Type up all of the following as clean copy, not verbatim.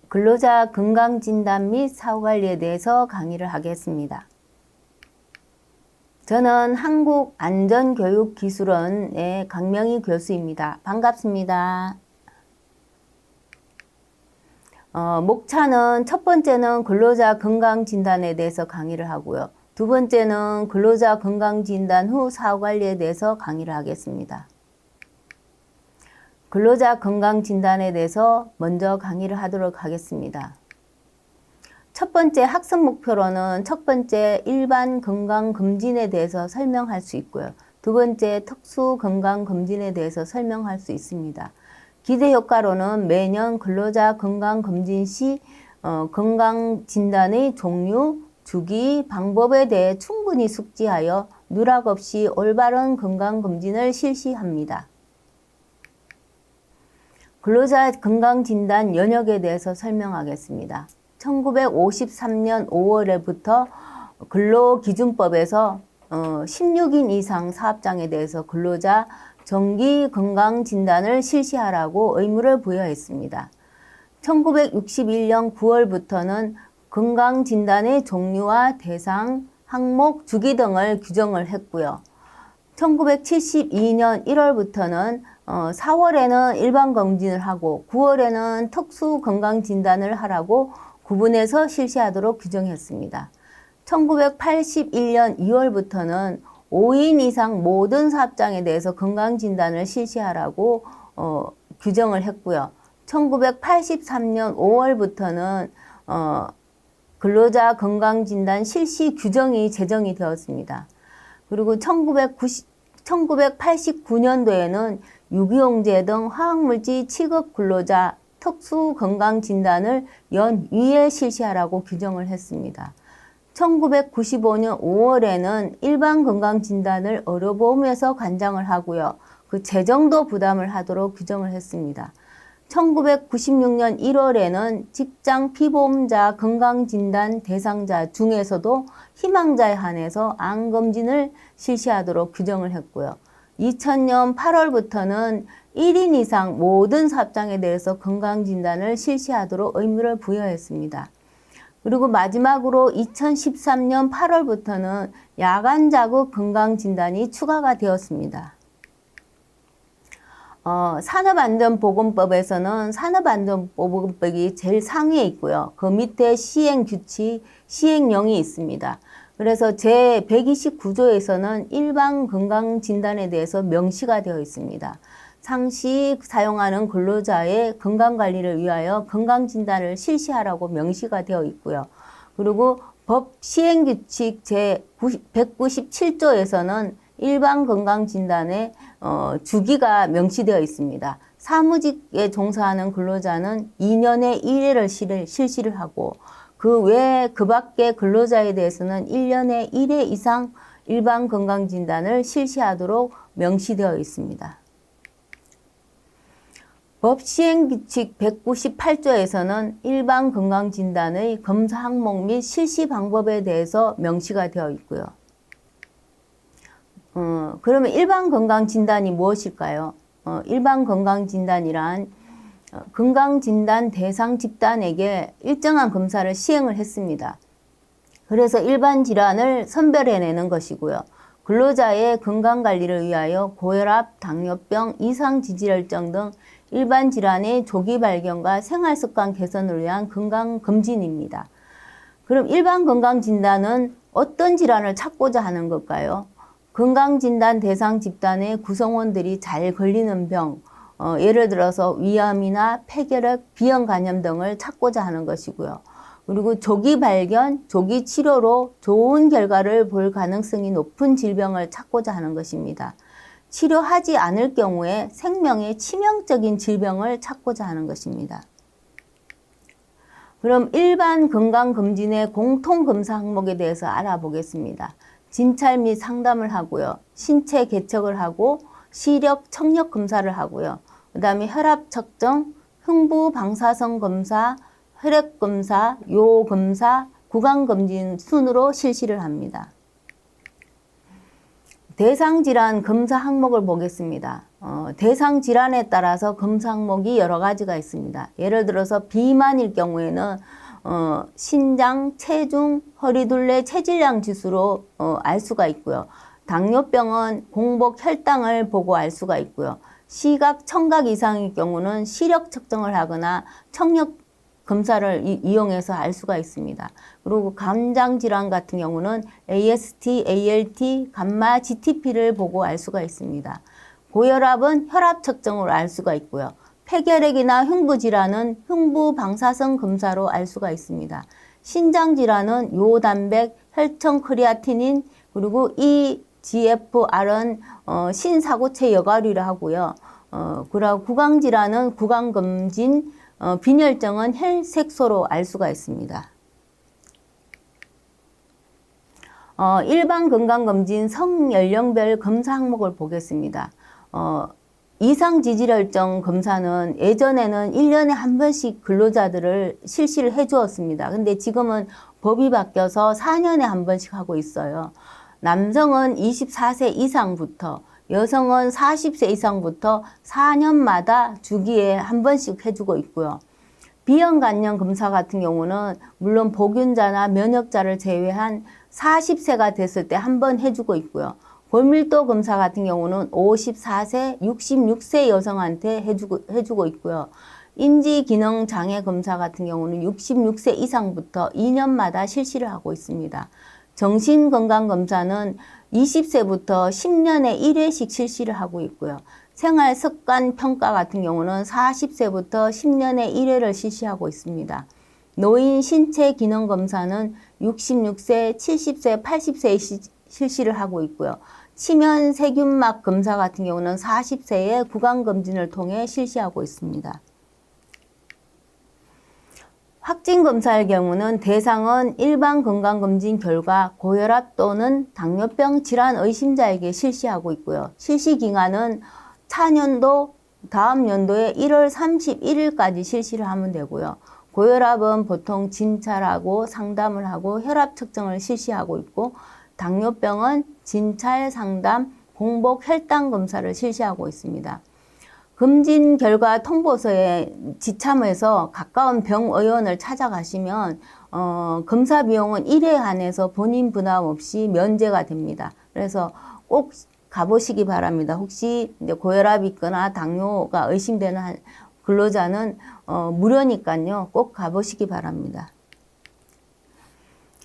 근로자 건강진단 및 사후관리에 대해서 강의를 하겠습니다. 저는 한국안전교육기술원의 강명희 교수입니다. 반갑습니다. 목차는 첫 번째는 근로자 건강진단에 대해서 강의를 하고요. 두 번째는 근로자 건강진단 후 사후관리에 대해서 강의를 하겠습니다. 근로자 건강진단에 대해서 먼저 강의를 하도록 하겠습니다. 첫 번째 학습 목표로는 첫 번째 일반 건강검진에 대해서 설명할 수 있고요. 두 번째 특수 건강검진에 대해서 설명할 수 있습니다. 기대 효과로는 매년 근로자 건강검진 시 건강진단의 종류, 주기, 방법에 대해 충분히 숙지하여 누락 없이 올바른 건강검진을 실시합니다. 근로자 건강진단 연역에 대해서 설명하겠습니다. 1953년 5월에부터 근로기준법에서 16인 이상 사업장에 대해서 근로자 정기 건강진단을 실시하라고 의무를 부여했습니다. 1961년 9월부터는 건강진단의 종류와 대상, 항목, 주기 등을 규정을 했고요. 1972년 1월부터는 4월에는 일반검진을 하고 9월에는 특수건강진단을 하라고 구분해서 실시하도록 규정했습니다. 1981년 2월부터는 5인 이상 모든 사업장에 대해서 건강진단을 실시하라고 규정을 했고요. 1983년 5월부터는 근로자 건강진단 실시 규정이 제정이 되었습니다. 그리고 1989년도에는 유기용제 등 화학물질 취급 근로자 특수건강진단을 연위에 실시하라고 규정을 했습니다. 1995년 5월에는 일반 건강진단을 의료보험에서 관장을 하고요. 그 재정도 부담을 하도록 규정을 했습니다. 1996년 1월에는 직장 피보험자 건강진단 대상자 중에서도 희망자에 한해서 암검진을 실시하도록 규정을 했고요. 2000년 8월부터는 1인 이상 모든 사업장에 대해서 건강진단을 실시하도록 의무를 부여했습니다. 그리고 마지막으로 2013년 8월부터는 야간 자국 건강진단이 추가가 되었습니다. 산업안전보건법에서는 산업안전보건법이 제일 상위에 있고요. 그 밑에 시행규칙, 시행령이 있습니다. 그래서 제129조에서는 일반 건강진단에 대해서 명시가 되어 있습니다. 상시 사용하는 근로자의 건강관리를 위하여 건강진단을 실시하라고 명시가 되어 있고요. 그리고 법 시행규칙 제197조에서는 일반 건강진단의 주기가 명시되어 있습니다. 사무직에 종사하는 근로자는 2년에 1회를 실시를 하고 그 외에 그 밖의 근로자에 대해서는 1년에 1회 이상 일반 건강진단을 실시하도록 명시되어 있습니다. 법 시행규칙 198조에서는 일반 건강진단의 검사 항목 및 실시 방법에 대해서 명시가 되어 있고요. 그러면 일반 건강진단이 무엇일까요? 일반 건강진단이란 건강진단 대상 집단에게 일정한 검사를 시행을 했습니다. 그래서 일반 질환을 선별해내는 것이고요. 근로자의 건강관리를 위하여 고혈압, 당뇨병, 이상지질혈증 등 일반 질환의 조기 발견과 생활습관 개선을 위한 건강검진입니다. 그럼 일반 건강진단은 어떤 질환을 찾고자 하는 걸까요? 건강진단 대상 집단의 구성원들이 잘 걸리는 병, 예를 들어서 위암이나 폐결핵, 비형 간염 등을 찾고자 하는 것이고요. 그리고 조기 발견, 조기 치료로 좋은 결과를 볼 가능성이 높은 질병을 찾고자 하는 것입니다. 치료하지 않을 경우에 생명에 치명적인 질병을 찾고자 하는 것입니다. 그럼 일반 건강검진의 공통검사 항목에 대해서 알아보겠습니다. 진찰 및 상담을 하고요. 신체 개척을 하고 시력, 청력 검사를 하고요. 그 다음에 혈압 측정, 흉부 방사선 검사, 혈액 검사, 요 검사, 구강 검진 순으로 실시를 합니다. 대상 질환 검사 항목을 보겠습니다. 대상 질환에 따라서 검사 항목이 여러 가지가 있습니다. 예를 들어서 비만일 경우에는 신장, 체중, 허리둘레, 체질량 지수로 알 수가 있고요. 당뇨병은 공복 혈당을 보고 알 수가 있고요. 시각, 청각 이상일 경우는 시력 측정을 하거나 청력 검사를 이용해서 알 수가 있습니다. 그리고 감장질환 같은 경우는 AST, ALT, 감마, GTP를 보고 알 수가 있습니다. 고혈압은 혈압 측정으로 알 수가 있고요. 폐결핵이나 흉부질환은 흉부방사선 검사로 알 수가 있습니다. 신장질환은 요단백, 혈청 크리아티닌, 그리고 EGFR은 신사고체 여과류를 하고요. 그리고 구강질환은 구강검진, 빈혈증은 혈색소로 알 수가 있습니다. 일반 건강검진 성연령별 검사 항목을 보겠습니다. 이상지질혈증 검사는 예전에는 1년에 한 번씩 근로자들을 실시를 해 주었습니다. 근데 지금은 법이 바뀌어서 4년에 한 번씩 하고 있어요. 남성은 24세 이상부터, 여성은 40세 이상부터 4년마다 주기에 한 번씩 해주고 있고요. 비형 간염 검사 같은 경우는 물론 복균자나 면역자를 제외한 40세가 됐을 때 한 번 해주고 있고요. 골밀도 검사 같은 경우는 54세, 66세 여성한테 해주고 있고요. 인지기능장애 검사 같은 경우는 66세 이상부터 2년마다 실시를 하고 있습니다. 정신건강검사는 20세부터 10년에 1회씩 실시를 하고 있고요. 생활습관평가 같은 경우는 40세부터 10년에 1회를 실시하고 있습니다. 노인 신체기능검사는 66세, 70세, 80세에 실시를 하고 있고요. 치면 세균막 검사 같은 경우는 40세에 구강검진을 통해 실시하고 있습니다. 확진검사의 경우는 대상은 일반 건강검진 결과 고혈압 또는 당뇨병 질환 의심자에게 실시하고 있고요. 실시기간은 차년도 다음 연도에 1월 31일까지 실시를 하면 되고요. 고혈압은 보통 진찰하고 상담을 하고 혈압 측정을 실시하고 있고, 당뇨병은 진찰, 상담, 공복 혈당 검사를 실시하고 있습니다. 검진 결과 통보서에 지참해서 가까운 병의원을 찾아가시면 검사 비용은 1회 한해서 본인 부담 없이 면제가 됩니다. 그래서 꼭 가보시기 바랍니다. 혹시 이제 고혈압이 있거나 당뇨가 의심되는 근로자는 무료니까요. 꼭 가보시기 바랍니다.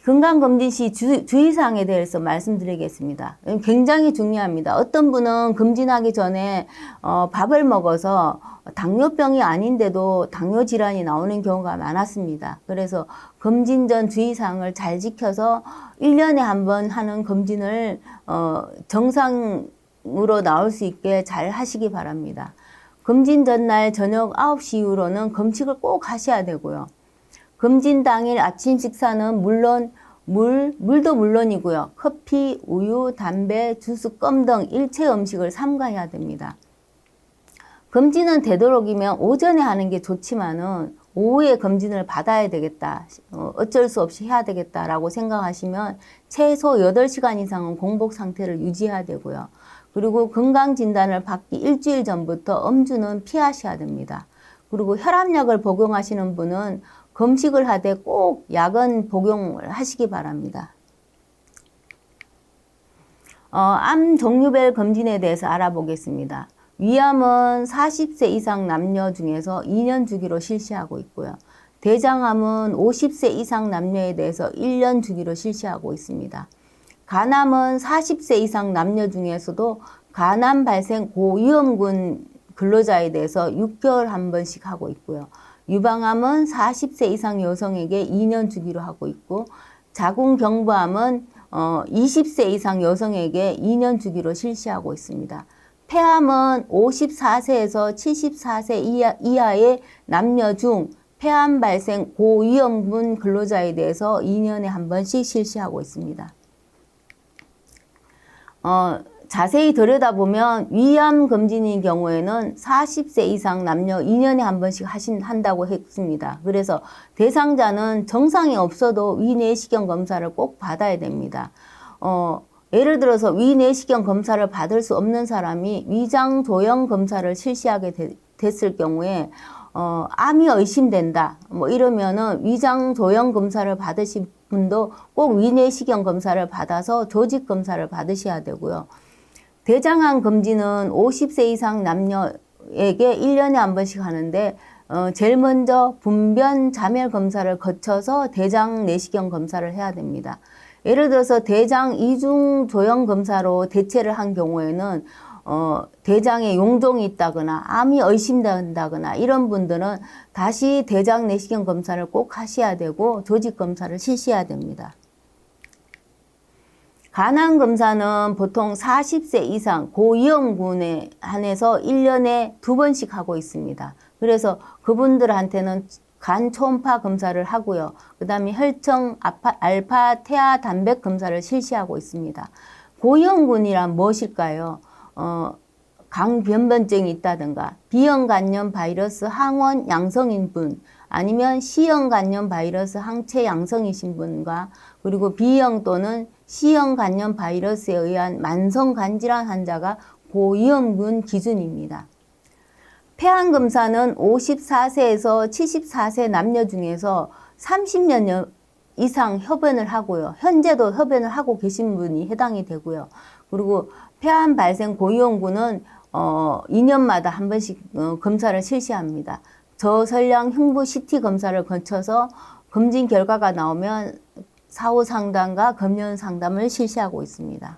건강검진 시 주의사항에 대해서 말씀드리겠습니다. 굉장히 중요합니다. 어떤 분은 검진하기 전에 밥을 먹어서 당뇨병이 아닌데도 당뇨질환이 나오는 경우가 많았습니다. 그래서 검진 전 주의사항을 잘 지켜서 1년에 한 번 하는 검진을 정상으로 나올 수 있게 잘 하시기 바랍니다. 검진 전날 저녁 9시 이후로는 검식을 꼭 하셔야 되고요. 검진 당일 아침 식사는 물론 물도 물론이고요. 커피, 우유, 담배, 주스, 껌 등 일체 음식을 삼가해야 됩니다. 검진은 되도록이면 오전에 하는 게 좋지만은 오후에 검진을 받아야 되겠다. 어쩔 수 없이 해야 되겠다라고 생각하시면 최소 8시간 이상은 공복 상태를 유지해야 되고요. 그리고 건강진단을 받기 일주일 전부터 음주는 피하셔야 됩니다. 그리고 혈압약을 복용하시는 분은 검식을 하되 꼭 약은 복용을 하시기 바랍니다. 암 종류별 검진에 대해서 알아보겠습니다. 위암은 40세 이상 남녀 중에서 2년 주기로 실시하고 있고요. 대장암은 50세 이상 남녀에 대해서 1년 주기로 실시하고 있습니다. 간암은 40세 이상 남녀 중에서도 간암 발생 고위험군 근로자에 대해서 6개월 한 번씩 하고 있고요. 유방암은 40세 이상 여성에게 2년 주기로 하고 있고, 자궁경부암은 20세 이상 여성에게 2년 주기로 실시하고 있습니다. 폐암은 54세에서 74세 이하의 남녀 중 폐암 발생 고위험군 근로자에 대해서 2년에 한 번씩 실시하고 있습니다. 자세히 들여다보면 위암 검진인 경우에는 40세 이상 남녀 2년에 한 번씩 한다고 했습니다. 그래서 대상자는 정상이 없어도 위내시경 검사를 꼭 받아야 됩니다. 예를 들어서 위내시경 검사를 받을 수 없는 사람이 위장 조형 검사를 실시하게 됐을 경우에 암이 의심된다. 뭐 이러면은 위장 조형 검사를 받으신 분도 꼭 위내시경 검사를 받아서 조직 검사를 받으셔야 되고요. 대장암 검진은 50세 이상 남녀에게 1년에 한 번씩 하는데 제일 먼저 분변 자멸 검사를 거쳐서 대장 내시경 검사를 해야 됩니다. 예를 들어서 대장 이중 조형 검사로 대체를 한 경우에는 대장에 용종이 있다거나 암이 의심된다거나 이런 분들은 다시 대장 내시경 검사를 꼭 하셔야 되고 조직 검사를 실시해야 됩니다. 간암 검사는 보통 40세 이상 고위험군에 한해서 1년에 2번씩 하고 있습니다. 그래서 그분들한테는 간 초음파 검사를 하고요. 그 다음에 혈청 알파 태아 단백 검사를 실시하고 있습니다. 고위험군이란 무엇일까요? 강변변증이 있다든가 B형 간염 바이러스 항원 양성인 분, 아니면 C형 간염 바이러스 항체 양성이신 분과 그리고 B형 또는 C형 간염 바이러스에 의한 만성 간질환 환자가 고위험군 기준입니다. 폐암 검사는 54세에서 74세 남녀 중에서 30년 이상 흡연을 하고요. 현재도 흡연을 하고 계신 분이 해당이 되고요. 그리고 폐암 발생 고위험군은 2년마다 한 번씩 검사를 실시합니다. 저설량 흉부 CT 검사를 거쳐서 검진 결과가 나오면 사후 상담과 검연 상담을 실시하고 있습니다.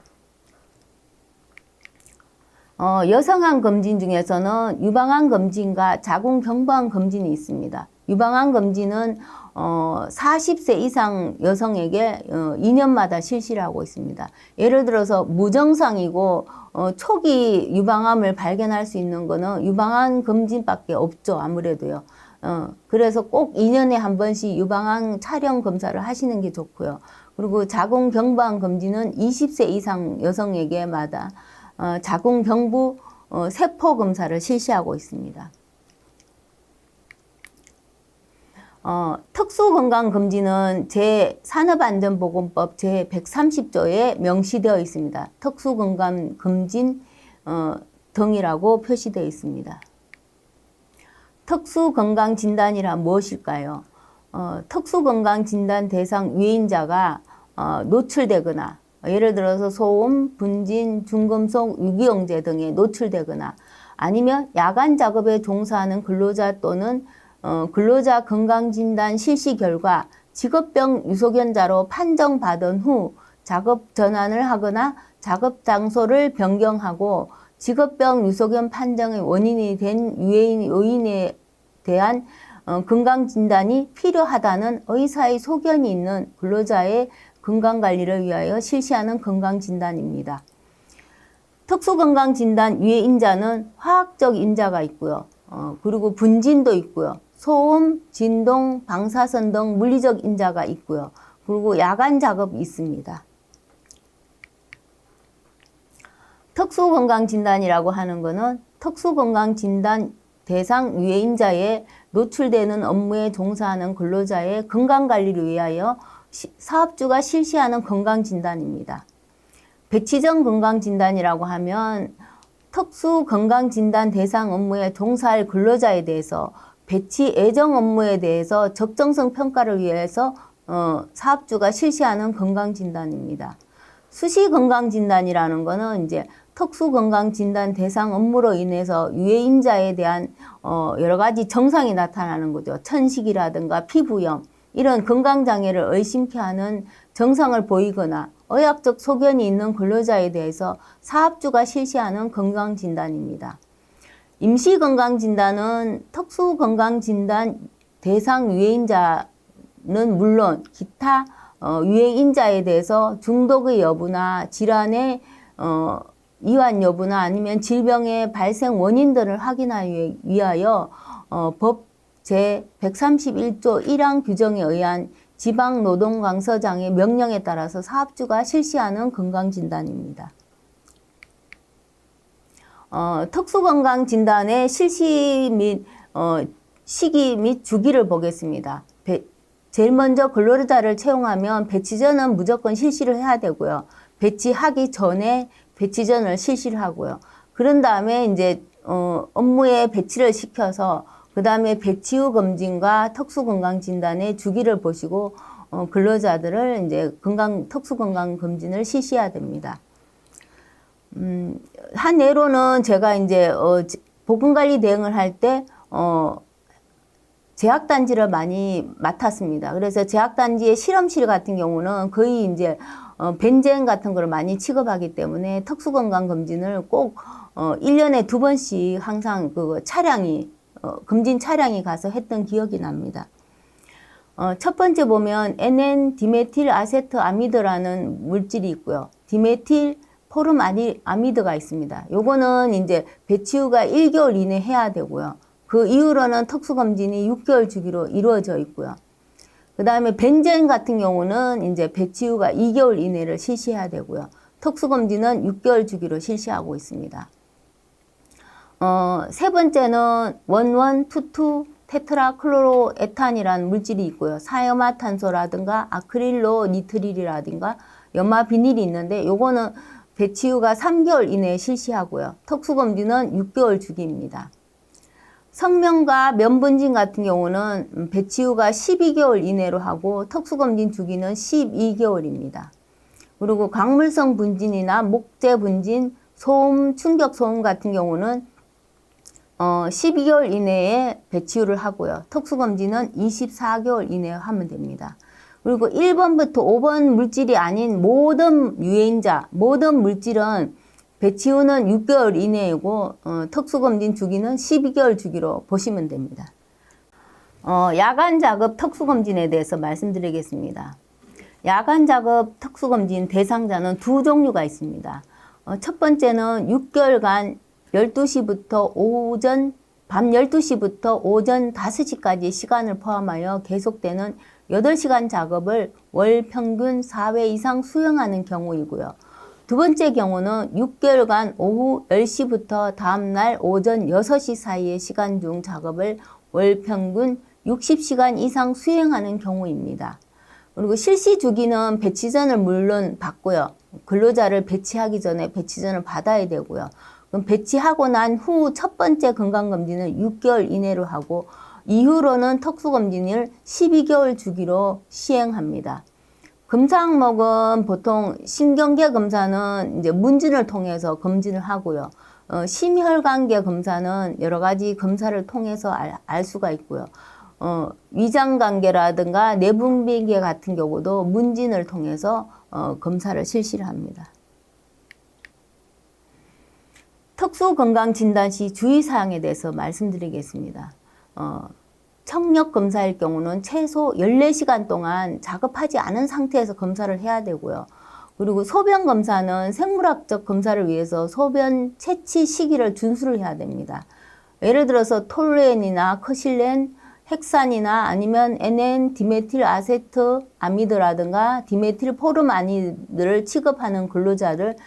여성암 검진 중에서는 유방암 검진과 자궁경부암 검진이 있습니다. 유방암 검진은 40세 이상 여성에게 2년마다 실시를 하고 있습니다. 예를 들어서 무증상이고 초기 유방암을 발견할 수 있는 거는 유방암 검진밖에 없죠. 아무래도요. 그래서 꼭 2년에 한 번씩 유방암 촬영 검사를 하시는 게 좋고요. 그리고 자궁경부암 검진은 20세 이상 여성에게마다 자궁경부 세포 검사를 실시하고 있습니다. 특수건강검진은 산업안전보건법 제130조에 명시되어 있습니다. 특수건강검진 등이라고 표시되어 있습니다. 특수건강진단이란 무엇일까요? 특수건강진단 대상 유해인자가 노출되거나 예를 들어서 소음, 분진, 중금속, 유기용제 등에 노출되거나 아니면 야간 작업에 종사하는 근로자 또는 근로자 건강진단 실시 결과 직업병 유소견자로 판정받은 후 작업 전환을 하거나 작업 장소를 변경하고 직업병 유소견 판정의 원인이 된 유해인 요인에 대한 건강진단이 필요하다는 의사의 소견이 있는 근로자의 건강관리를 위하여 실시하는 건강진단입니다. 특수건강진단 유해인자는 화학적 인자가 있고요. 그리고 분진도 있고요. 소음, 진동, 방사선 등 물리적 인자가 있고요. 그리고 야간 작업이 있습니다. 특수건강진단이라고 하는 것은 특수건강진단 대상 유해인자에 노출되는 업무에 종사하는 근로자의 건강관리를 위하여 사업주가 실시하는 건강진단입니다. 배치적 건강진단이라고 하면 특수건강진단 대상 업무에 종사할 근로자에 대해서 배치 예정 업무에 대해서 적정성 평가를 위해서 사업주가 실시하는 건강진단입니다. 수시건강진단이라는 것은 이제 특수건강진단 대상 업무로 인해서 유해인자에 대한 여러 가지 증상이 나타나는 거죠. 천식이라든가 피부염 이런 건강장애를 의심케 하는 증상을 보이거나 의학적 소견이 있는 근로자에 대해서 사업주가 실시하는 건강진단입니다. 임시건강진단은 특수건강진단 대상 유해인자는 물론 기타 유해인자에 대해서 중독의 여부나 질환의 이완 여부나 아니면 질병의 발생 원인들을 확인하기 위하여 법 제131조 1항 규정에 의한 지방노동강서장의 명령에 따라서 사업주가 실시하는 건강진단입니다. 특수건강진단의 실시 및 시기 및 주기를 보겠습니다. 제일 먼저 근로자를 채용하면 배치 전은 무조건 실시를 해야 되고요. 배치하기 전에 배치전을 실시를 하고요. 그런 다음에 이제 업무에 배치를 시켜서 그 다음에 배치 후 검진과 특수건강진단의 주기를 보시고 근로자들을 이제 특수건강검진을 실시해야 됩니다. 한 예로는 제가 이제 보건관리 대응을 할 때 제약단지를 많이 맡았습니다. 그래서 제약단지의 실험실 같은 경우는 거의 이제 벤젠 같은 걸 많이 취급하기 때문에 특수건강검진을 꼭 1년에 2번씩 항상 그 검진 차량이 가서 했던 기억이 납니다. 첫 번째 보면 NN-디메틸 아세트 아미드라는 물질이 있고요. 디메틸 포름아미드가 있습니다. 요거는 이제 배치 후가 1개월 이내 해야 되고요. 그 이후로는 특수검진이 6개월 주기로 이루어져 있고요. 그 다음에 벤젠 같은 경우는 이제 배치 후가 2개월 이내를 실시해야 되고요. 특수검진은 6개월 주기로 실시하고 있습니다. 세 번째는 1122 테트라클로로에탄이라는 물질이 있고요. 사이화탄소라든가 아크릴로 니트릴이라든가 염화비닐이 있는데 요거는 배치 후가 3개월 이내에 실시하고요. 특수검진은 6개월 주기입니다. 성면과 면분진 같은 경우는 배치 후가 12개월 이내로 하고 특수검진 주기는 12개월입니다. 그리고 광물성 분진이나 목재 분진, 소음, 충격 소음 같은 경우는 12개월 이내에 배치후를 하고요. 특수검진은 24개월 이내에 하면 됩니다. 그리고 1번부터 5번 물질이 아닌 모든 유해인자, 모든 물질은 배치후는 6개월 이내이고 특수검진 주기는 12개월 주기로 보시면 됩니다. 야간 작업 특수검진에 대해서 말씀드리겠습니다. 야간 작업 특수검진 대상자는 두 종류가 있습니다. 첫 번째는 6개월간 12시부터 밤 12시부터 오전 5시까지 시간을 포함하여 계속되는 8시간 작업을 월 평균 4회 이상 수행하는 경우이고요. 두 번째 경우는 6개월간 오후 10시부터 다음날 오전 6시 사이의 시간 중 작업을 월 평균 60시간 이상 수행하는 경우입니다. 그리고 실시 주기는 배치전을 물론 받고요. 근로자를 배치하기 전에 배치전을 받아야 되고요. 그럼 배치하고 난 후 첫 번째 건강검진은 6개월 이내로 하고 이후로는 특수검진을 12개월 주기로 시행합니다. 검사 항목은 보통 신경계 검사는 이제 문진을 통해서 검진을 하고요. 심혈관계 검사는 여러 가지 검사를 통해서 알 수가 있고요. 위장관계라든가 내분비계 같은 경우도 문진을 통해서 검사를 실시를 합니다. 특수건강진단 시 주의사항에 대해서 말씀드리겠습니다. 청력 검사일 경우는 최소 14시간 동안 작업하지 않은 상태에서 검사를 해야 되고요. 그리고 소변 검사는 생물학적 검사를 위해서 소변 채취 시기를 준수를 해야 됩니다. 예를 들어서 톨루엔이나 커실렌, 헥산이나 아니면 NN, 디메틸 아세트 아미드라든가 디메틸 포름아미드를 취급하는 근로자를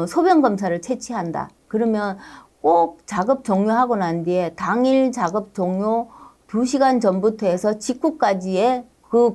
소변 검사를 채취한다. 그러면 꼭 작업 종료하고 난 뒤에 당일 작업 종료 2시간 전부터 해서 직후까지의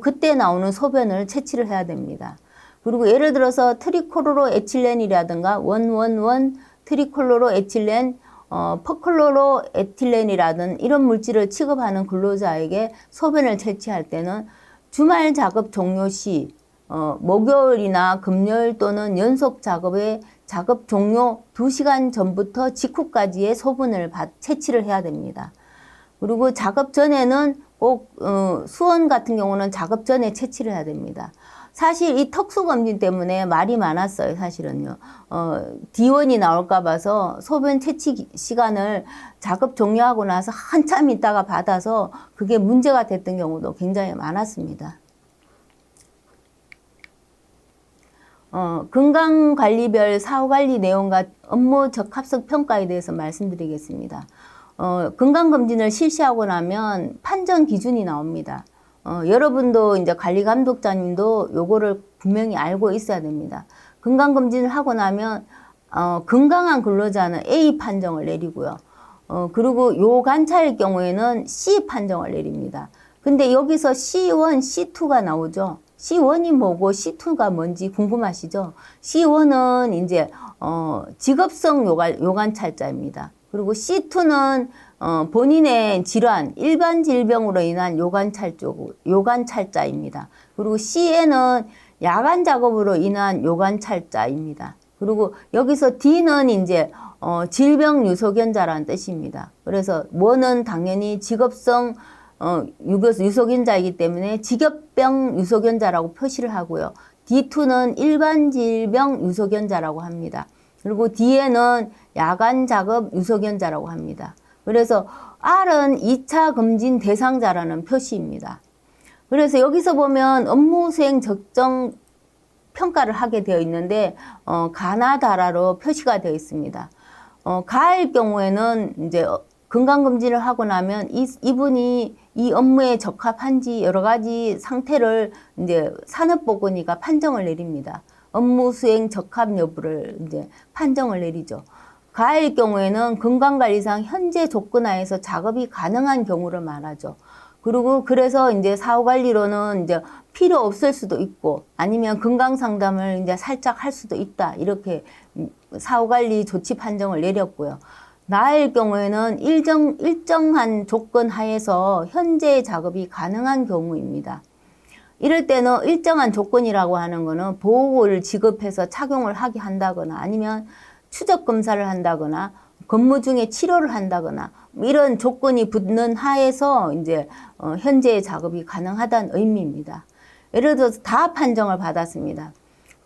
그때 나오는 소변을 채취를 해야 됩니다. 그리고 예를 들어서 트리클로로 에틸렌이라든가 111 트리클로로 에틸렌, 퍼클로로 에틸렌이라든 이런 물질을 취급하는 근로자에게 소변을 채취할 때는 주말 작업 종료 시 목요일이나 금요일 또는 연속 작업의 작업 종료 2시간 전부터 직후까지의 소변을 채취를 해야 됩니다. 그리고 작업 전에는 꼭 수원 같은 경우는 작업 전에 채취를 해야 됩니다. 사실 이 특수검진 때문에 말이 많았어요. 사실은요. D원이 나올까 봐서 소변 채취 시간을 작업 종료하고 나서 한참 있다가 받아서 그게 문제가 됐던 경우도 굉장히 많았습니다. 건강관리별 사후관리 내용과 업무 적합성 평가에 대해서 말씀드리겠습니다. 건강검진을 실시하고 나면 판정 기준이 나옵니다. 여러분도 이제 관리감독자님도 요거를 분명히 알고 있어야 됩니다. 건강검진을 하고 나면 건강한 근로자는 A 판정을 내리고요. 그리고 요 관찰일 경우에는 C 판정을 내립니다. 근데 여기서 C1, C2가 나오죠. C1이 뭐고 C2가 뭔지 궁금하시죠? C1은 이제 직업성 요관찰자입니다. 그리고 C2는 본인의 질환, 일반 질병으로 인한 요관찰자입니다. 그리고 C에는 야간 작업으로 인한 요관찰자입니다. 그리고 여기서 D는 이제 질병 유소견자라는 뜻입니다. 그래서 뭐는 당연히 직업성 유소견자이기 때문에 직업병 유소견자라고 표시를 하고요. D2는 일반 질병 유소견자라고 합니다. 그리고 D에는 야간 작업 유소견자라고 합니다. 그래서 R은 2차 검진 대상자라는 표시입니다. 그래서 여기서 보면 업무 수행 적정 평가를 하게 되어 있는데 가나다라로 표시가 되어 있습니다. 가일 경우에는 이제 건강검진을 하고 나면 이분이 이 업무에 적합한지 여러 가지 상태를 이제 산업보건의가 판정을 내립니다. 업무 수행 적합 여부를 이제 판정을 내리죠. 가일 경우에는 건강관리상 현재 조건 하에서 작업이 가능한 경우를 말하죠. 그리고 그래서 이제 사후관리로는 이제 필요 없을 수도 있고 아니면 건강상담을 이제 살짝 할 수도 있다. 이렇게 사후관리 조치 판정을 내렸고요. 나일 경우에는 일정한 조건 하에서 현재 작업이 가능한 경우입니다. 이럴 때는 일정한 조건이라고 하는 거는 보호구를 지급해서 착용을 하게 한다거나 아니면 추적 검사를 한다거나 근무 중에 치료를 한다거나 이런 조건이 붙는 하에서 이제 현재의 작업이 가능하다는 의미입니다. 예를 들어서 다 판정을 받았습니다.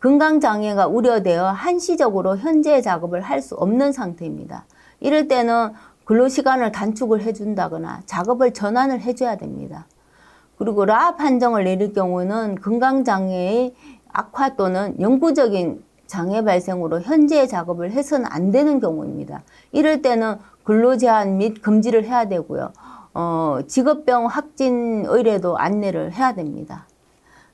건강장애가 우려되어 한시적으로 현재 작업을 할 수 없는 상태입니다. 이럴 때는 근로시간을 단축을 해준다거나 작업을 전환을 해줘야 됩니다. 그리고 라 판정을 내릴 경우는 건강장애의 악화 또는 영구적인 장애 발생으로 현재의 작업을 해서는 안 되는 경우입니다. 이럴 때는 근로제한 및 금지를 해야 되고요. 직업병 확진 의뢰도 안내를 해야 됩니다.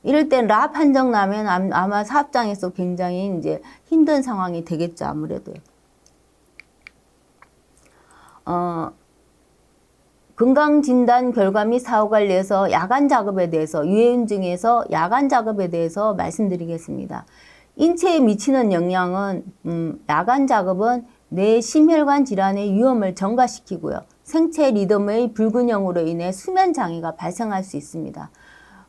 이럴 땐 라 판정 나면 아마 사업장에서 굉장히 이제 힘든 상황이 되겠죠, 아무래도요. 건강진단 결과 및 사후관리에서 야간 작업에 대해서 유해운 중에서 야간 작업에 대해서 말씀드리겠습니다. 인체에 미치는 영향은 야간 작업은 뇌 심혈관 질환의 위험을 증가시키고요. 생체 리듬의 불균형으로 인해 수면 장애가 발생할 수 있습니다.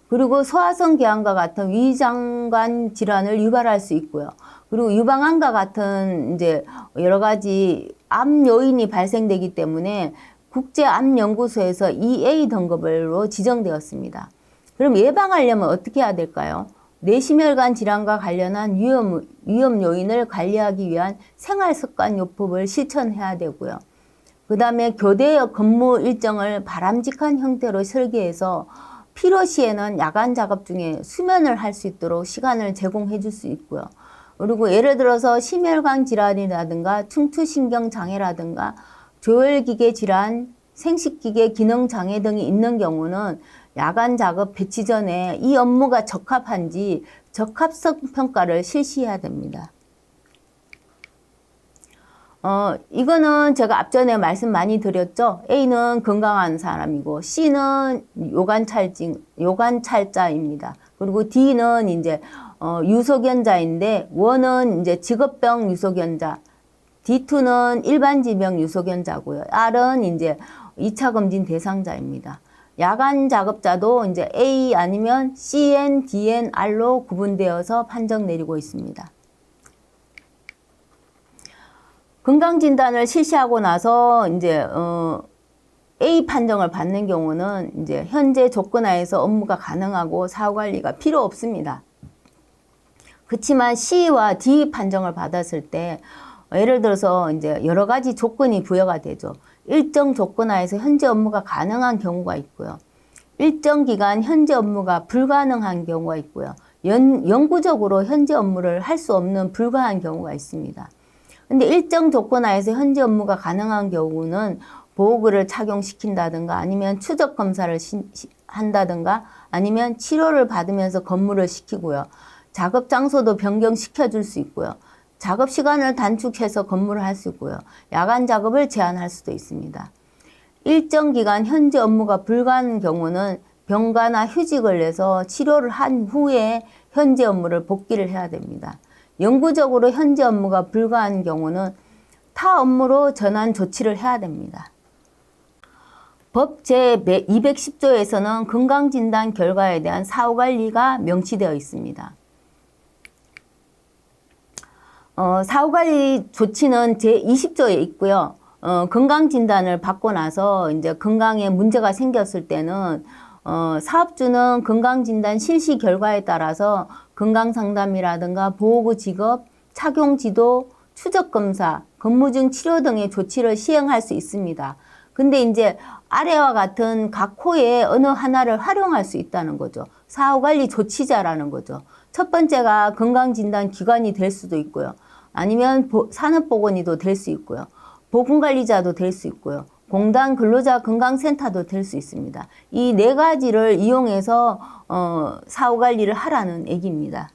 그리고 소화성 궤양과 같은 위장관 질환을 유발할 수 있고요. 그리고 유방암과 같은 이제 여러 가지 암 요인이 발생되기 때문에 국제암연구소에서 2A 등급으로 지정되었습니다. 그럼 예방하려면 어떻게 해야 될까요? 뇌심혈관 질환과 관련한 위험 요인을 관리하기 위한 생활습관요법을 실천해야 되고요. 그 다음에 교대 근무 일정을 바람직한 형태로 설계해서 필요 시에는 야간 작업 중에 수면을 할 수 있도록 시간을 제공해 줄 수 있고요. 그리고 예를 들어서 심혈관 질환이라든가 충투신경 장애라든가 조혈기계 질환, 생식기계 기능 장애 등이 있는 경우는 야간 작업 배치 전에 이 업무가 적합한지 적합성 평가를 실시해야 됩니다. 이거는 제가 앞전에 말씀 많이 드렸죠. A는 건강한 사람이고 C는 요관찰자입니다. 그리고 D는 이제 유소견자인데 1은 이제 직업병 유소견자, D2는 일반 질병 유소견자고요. R은 이제 2차 검진 대상자입니다. 야간 작업자도 이제 A 아니면 CN, DN, R로 구분되어서 판정 내리고 있습니다. 건강진단을 실시하고 나서 이제 A 판정을 받는 경우는 이제 현재 조건 하에서 업무가 가능하고 사후관리가 필요 없습니다. 그렇지만 C와 D 판정을 받았을 때 예를 들어서 이제 여러 가지 조건이 부여가 되죠. 일정 조건 하에서 현재 업무가 가능한 경우가 있고요. 일정 기간 현재 업무가 불가능한 경우가 있고요. 영구적으로 현재 업무를 할 수 없는 불가한 경우가 있습니다. 근데 일정 조건 하에서 현재 업무가 가능한 경우는 보호구를 착용시킨다든가 아니면 추적 검사를 한다든가 아니면 치료를 받으면서 근무를 시키고요. 작업 장소도 변경시켜 줄 수 있고요. 작업 시간을 단축해서 근무를 할 수 있고요. 야간 작업을 제한할 수도 있습니다. 일정 기간 현재 업무가 불가한 경우는 병가나 휴직을 내서 치료를 한 후에 현재 업무를 복귀를 해야 됩니다. 영구적으로 현재 업무가 불가한 경우는 타 업무로 전환 조치를 해야 됩니다. 법 제210조에서는 건강진단 결과에 대한 사후관리가 명시되어 있습니다. 사후관리 조치는 제20조에 있고요. 건강진단을 받고 나서 이제 건강에 문제가 생겼을 때는 사업주는 건강진단 실시 결과에 따라서 건강상담이라든가 보호구 지급, 착용지도, 추적검사, 근무중 치료 등의 조치를 시행할 수 있습니다. 근데 이제 아래와 같은 각 호에 어느 하나를 활용할 수 있다는 거죠. 사후관리 조치자라는 거죠. 첫 번째가 건강진단 기관이 될 수도 있고요. 아니면 산업보건의도 될 수 있고요. 보건관리자도 될 수 있고요. 공단 근로자 건강센터도 될 수 있습니다. 이 네 가지를 이용해서 사후관리를 하라는 얘기입니다.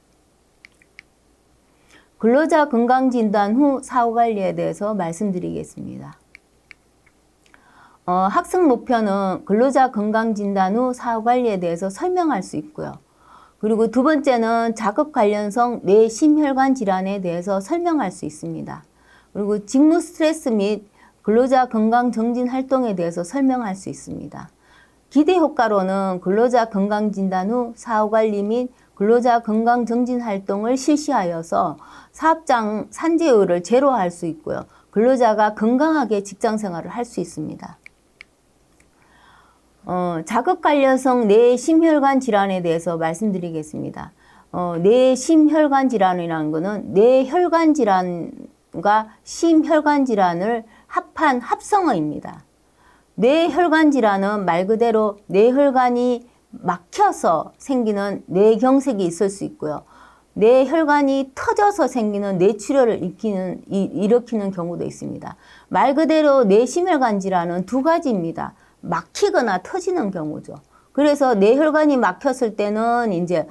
근로자 건강진단 후 사후관리에 대해서 말씀드리겠습니다. 학습 목표는 근로자 건강진단 후 사후관리에 대해서 설명할 수 있고요. 그리고 두 번째는 자극 관련성 뇌심혈관 질환에 대해서 설명할 수 있습니다. 그리고 직무 스트레스 및 근로자 건강 정진 활동에 대해서 설명할 수 있습니다. 기대 효과로는 근로자 건강 진단 후 사후관리 및 근로자 건강 정진 활동을 실시하여서 사업장 산재율을 제로할 수 있고요. 근로자가 건강하게 직장 생활을 할 수 있습니다. 자극 관련성 뇌심혈관 질환에 대해서 말씀드리겠습니다. 뇌심혈관 질환이라는 것은 뇌혈관 질환과 심혈관 질환을 합한 합성어입니다. 뇌혈관 질환은 말 그대로 뇌혈관이 막혀서 생기는 뇌경색이 있을 수 있고요. 뇌혈관이 터져서 생기는 뇌출혈을 일으키는 경우도 있습니다. 말 그대로 뇌심혈관 질환은 두 가지입니다. 막히거나 터지는 경우죠. 그래서 뇌혈관이 막혔을 때는 이제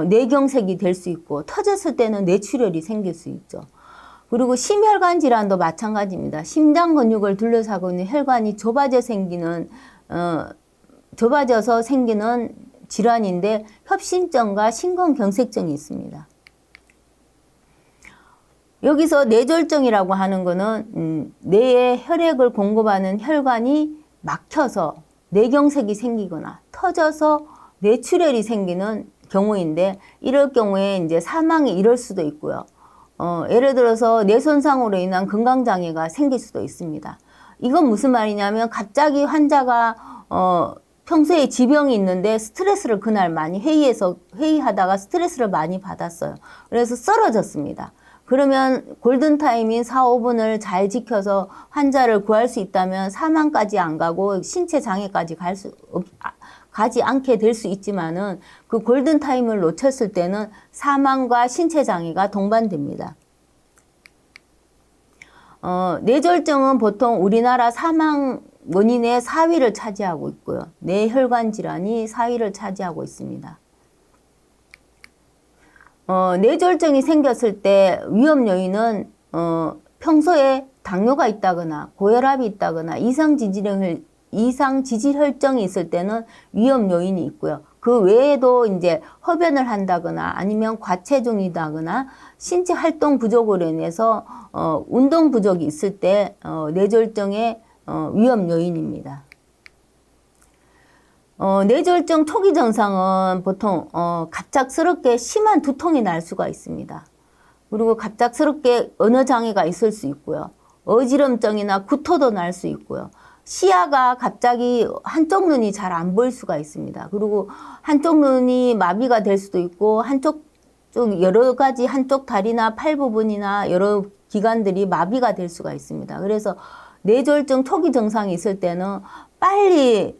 뇌경색이 될 수 있고 터졌을 때는 뇌출혈이 생길 수 있죠. 그리고 심혈관 질환도 마찬가지입니다. 심장 근육을 둘러싸고 있는 혈관이 좁아져서 생기는 질환인데 협심증과 심근경색증이 있습니다. 여기서 뇌졸중이라고 하는 것은 뇌에 혈액을 공급하는 혈관이 막혀서 뇌경색이 생기거나 터져서 뇌출혈이 생기는 경우인데 이럴 경우에 이제 사망이 이를 수도 있고요. 예를 들어서 뇌 손상으로 인한 건강장애가 생길 수도 있습니다. 이건 무슨 말이냐면 갑자기 환자가 평소에 지병이 있는데 스트레스를 그날 많이 회의하다가 스트레스를 많이 받았어요. 그래서 쓰러졌습니다. 그러면 골든타임인 4, 5분을 잘 지켜서 환자를 구할 수 있다면 사망까지 안 가고 신체 장애까지 가지 않게 될 수 있지만은 그 골든타임을 놓쳤을 때는 사망과 신체 장애가 동반됩니다. 뇌졸중은 보통 우리나라 사망 원인의 4위를 차지하고 있고요. 뇌혈관 질환이 4위를 차지하고 있습니다. 뇌졸중이 생겼을 때 위험 요인은 평소에 당뇨가 있다거나 고혈압이 있다거나 이상 지질 혈증이 있을 때는 위험 요인이 있고요. 그 외에도 이제 흡연을 한다거나 아니면 과체중이다거나 신체 활동 부족으로 인해서 운동 부족이 있을 때 뇌졸중의 위험 요인입니다. 뇌졸중 초기 증상은 보통 갑작스럽게 심한 두통이 날 수가 있습니다. 그리고 갑작스럽게 언어장애가 있을 수 있고요. 어지럼증이나 구토도 날 수 있고요. 시야가 갑자기 한쪽 눈이 잘 안 보일 수가 있습니다. 그리고 한쪽 눈이 마비가 될 수도 있고 여러 가지 한쪽 다리나 팔 부분이나 여러 기관들이 마비가 될 수가 있습니다. 그래서 뇌졸중 초기 증상이 있을 때는 빨리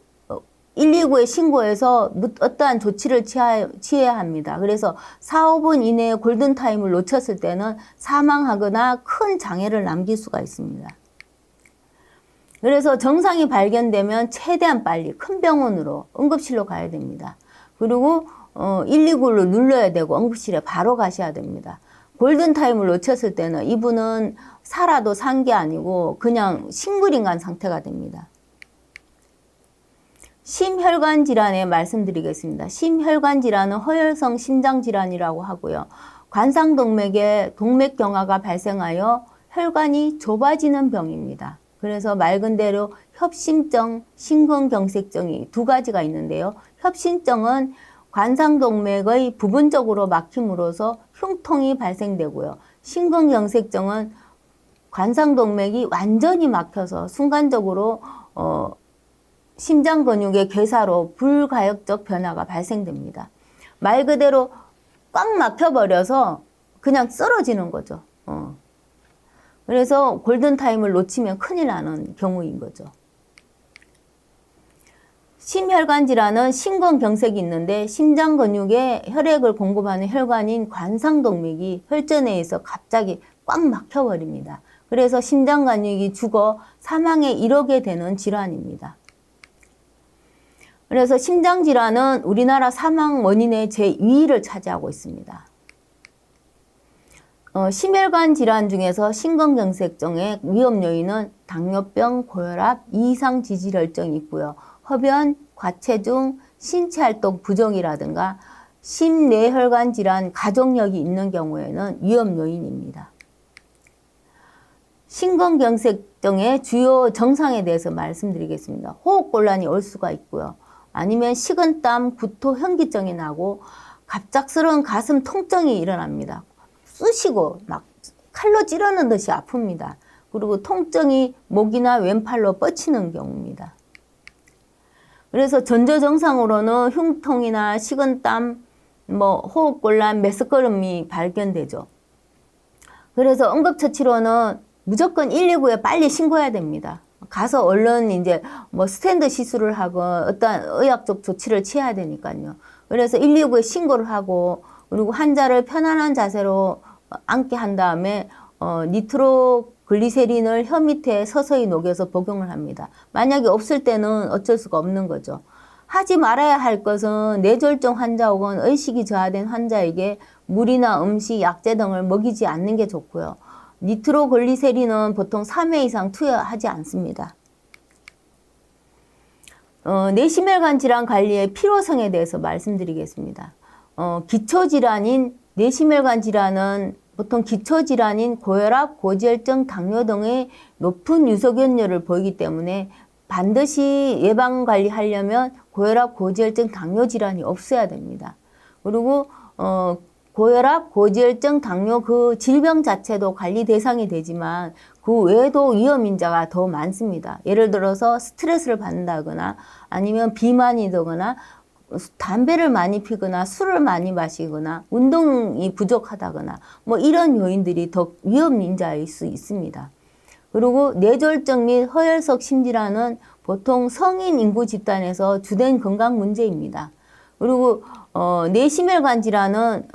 119에 신고해서 어떠한 조치를 취해야 합니다. 그래서 4, 5분 이내에 골든타임을 놓쳤을 때는 사망하거나 큰 장애를 남길 수가 있습니다. 그래서 증상이 발견되면 최대한 빨리 큰 병원으로 응급실로 가야 됩니다. 그리고 119를 눌러야 되고 응급실에 바로 가셔야 됩니다. 골든타임을 놓쳤을 때는 이분은 살아도 산 게 아니고 그냥 싱글인간 상태가 됩니다. 심혈관 질환에 말씀드리겠습니다. 심혈관 질환은 허혈성 심장 질환이라고 하고요. 관상동맥에 동맥경화가 발생하여 혈관이 좁아지는 병입니다. 그래서 말 그대로 협심증, 심근경색증이 두 가지가 있는데요. 협심증은 관상동맥의 부분적으로 막힘으로써 흉통이 발생되고요. 심근경색증은 관상동맥이 완전히 막혀서 순간적으로 심장 근육의 괴사로 불가역적 변화가 발생됩니다. 말 그대로 꽉 막혀버려서 그냥 쓰러지는 거죠. 그래서 골든타임을 놓치면 큰일 나는 경우인 거죠. 심혈관 질환은 심근경색이 있는데 심장 근육에 혈액을 공급하는 혈관인 관상동맥이 혈전에 의해서 갑자기 꽉 막혀버립니다. 그래서 심장 근육이 죽어 사망에 이르게 되는 질환입니다. 그래서 심장질환은 우리나라 사망 원인의 제2위를 차지하고 있습니다. 심혈관 질환 중에서 심근경색증의 위험 요인은 당뇨병, 고혈압, 이상 지질혈증이 있고요. 흡연, 과체중, 신체활동 부정이라든가 심뇌혈관 질환 가족력이 있는 경우에는 위험 요인입니다. 심근경색증의 주요 증상에 대해서 말씀드리겠습니다. 호흡곤란이 올 수가 있고요. 아니면 식은땀, 구토, 현기증이 나고 갑작스러운 가슴 통증이 일어납니다. 쑤시고 막 칼로 찌르는 듯이 아픕니다. 그리고 통증이 목이나 왼팔로 뻗치는 경우입니다. 그래서 전조 증상으로는 흉통이나 식은땀, 호흡곤란, 메스꺼름이 발견되죠. 그래서 응급처치로는 무조건 119에 빨리 신고해야 됩니다. 가서 얼른 이제 스탠드 시술을 하고 어떤 의학적 조치를 취해야 되니까요. 그래서 119에 신고를 하고 그리고 환자를 편안한 자세로 앉게 한 다음에 니트로글리세린을 혀 밑에 서서히 녹여서 복용을 합니다. 만약에 없을 때는 어쩔 수가 없는 거죠. 하지 말아야 할 것은 뇌졸중 환자 혹은 의식이 저하된 환자에게 물이나 음식, 약재 등을 먹이지 않는 게 좋고요. 니트로글리세린은 보통 3회 이상 투여하지 않습니다. 뇌심혈관 질환 관리의 필요성에 대해서 말씀드리겠습니다. 기초질환인 뇌심혈관 질환은 보통 기초질환인 고혈압, 고지혈증, 당뇨 등의 높은 유석연료를 보이기 때문에 반드시 예방관리하려면 고혈압, 고지혈증, 당뇨 질환이 없어야 됩니다. 그리고 고혈압, 고지혈증, 당뇨 그 질병 자체도 관리 대상이 되지만 그 외에도 위험인자가 더 많습니다. 예를 들어서 스트레스를 받는다거나 아니면 비만이 되거나 담배를 많이 피거나 술을 많이 마시거나 운동이 부족하다거나 이런 요인들이 더 위험인자일 수 있습니다. 그리고 뇌졸중 및 허혈석 심질환은 보통 성인 인구 집단에서 주된 건강 문제입니다. 그리고 뇌심혈관 질환은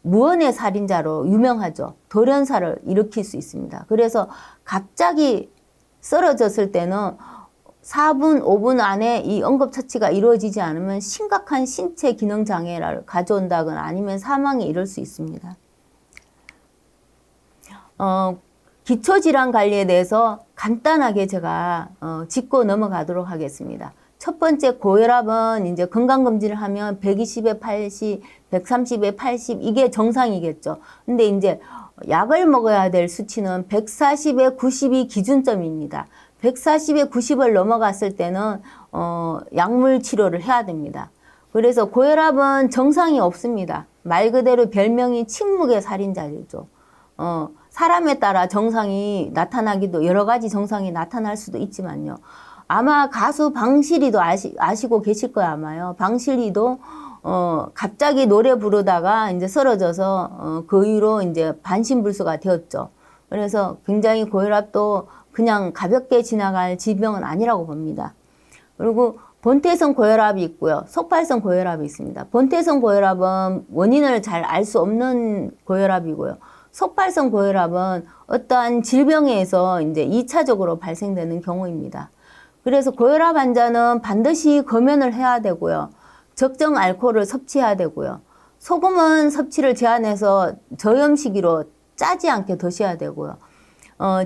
무언의 살인자로 유명하죠. 돌연사를 일으킬 수 있습니다. 그래서 갑자기 쓰러졌을 때는 4분, 5분 안에 이 응급처치가 이루어지지 않으면 심각한 신체 기능 장애를 가져온다거나 아니면 사망에 이를 수 있습니다. 기초질환 관리에 대해서 간단하게 제가 짚고 넘어가도록 하겠습니다. 첫 번째 고혈압은 이제 건강검진을 하면 120에 80, 130에 80 이게 정상이겠죠. 근데 이제 약을 먹어야 될 수치는 140에 90이 기준점입니다. 140에 90을 넘어갔을 때는 약물 치료를 해야 됩니다. 그래서 고혈압은 정상이 없습니다. 말 그대로 별명이 침묵의 살인자죠. 사람에 따라 정상이 나타나기도 여러 가지 정상이 나타날 수도 있지만요. 아마 가수 방실이도 아시고 계실 거예요, 아마요. 방실이도 갑자기 노래 부르다가 이제 쓰러져서 그 이후로 이제 반신불수가 되었죠. 그래서 굉장히 고혈압도 그냥 가볍게 지나갈 질병은 아니라고 봅니다. 그리고 본태성 고혈압이 있고요. 속발성 고혈압이 있습니다. 본태성 고혈압은 원인을 잘 알 수 없는 고혈압이고요. 속발성 고혈압은 어떠한 질병에 의해서 이제 2차적으로 발생되는 경우입니다. 그래서 고혈압 환자는 반드시 검연을 해야 되고요. 적정 알코올을 섭취해야 되고요. 소금은 섭취를 제한해서 저염식으로 짜지 않게 드셔야 되고요.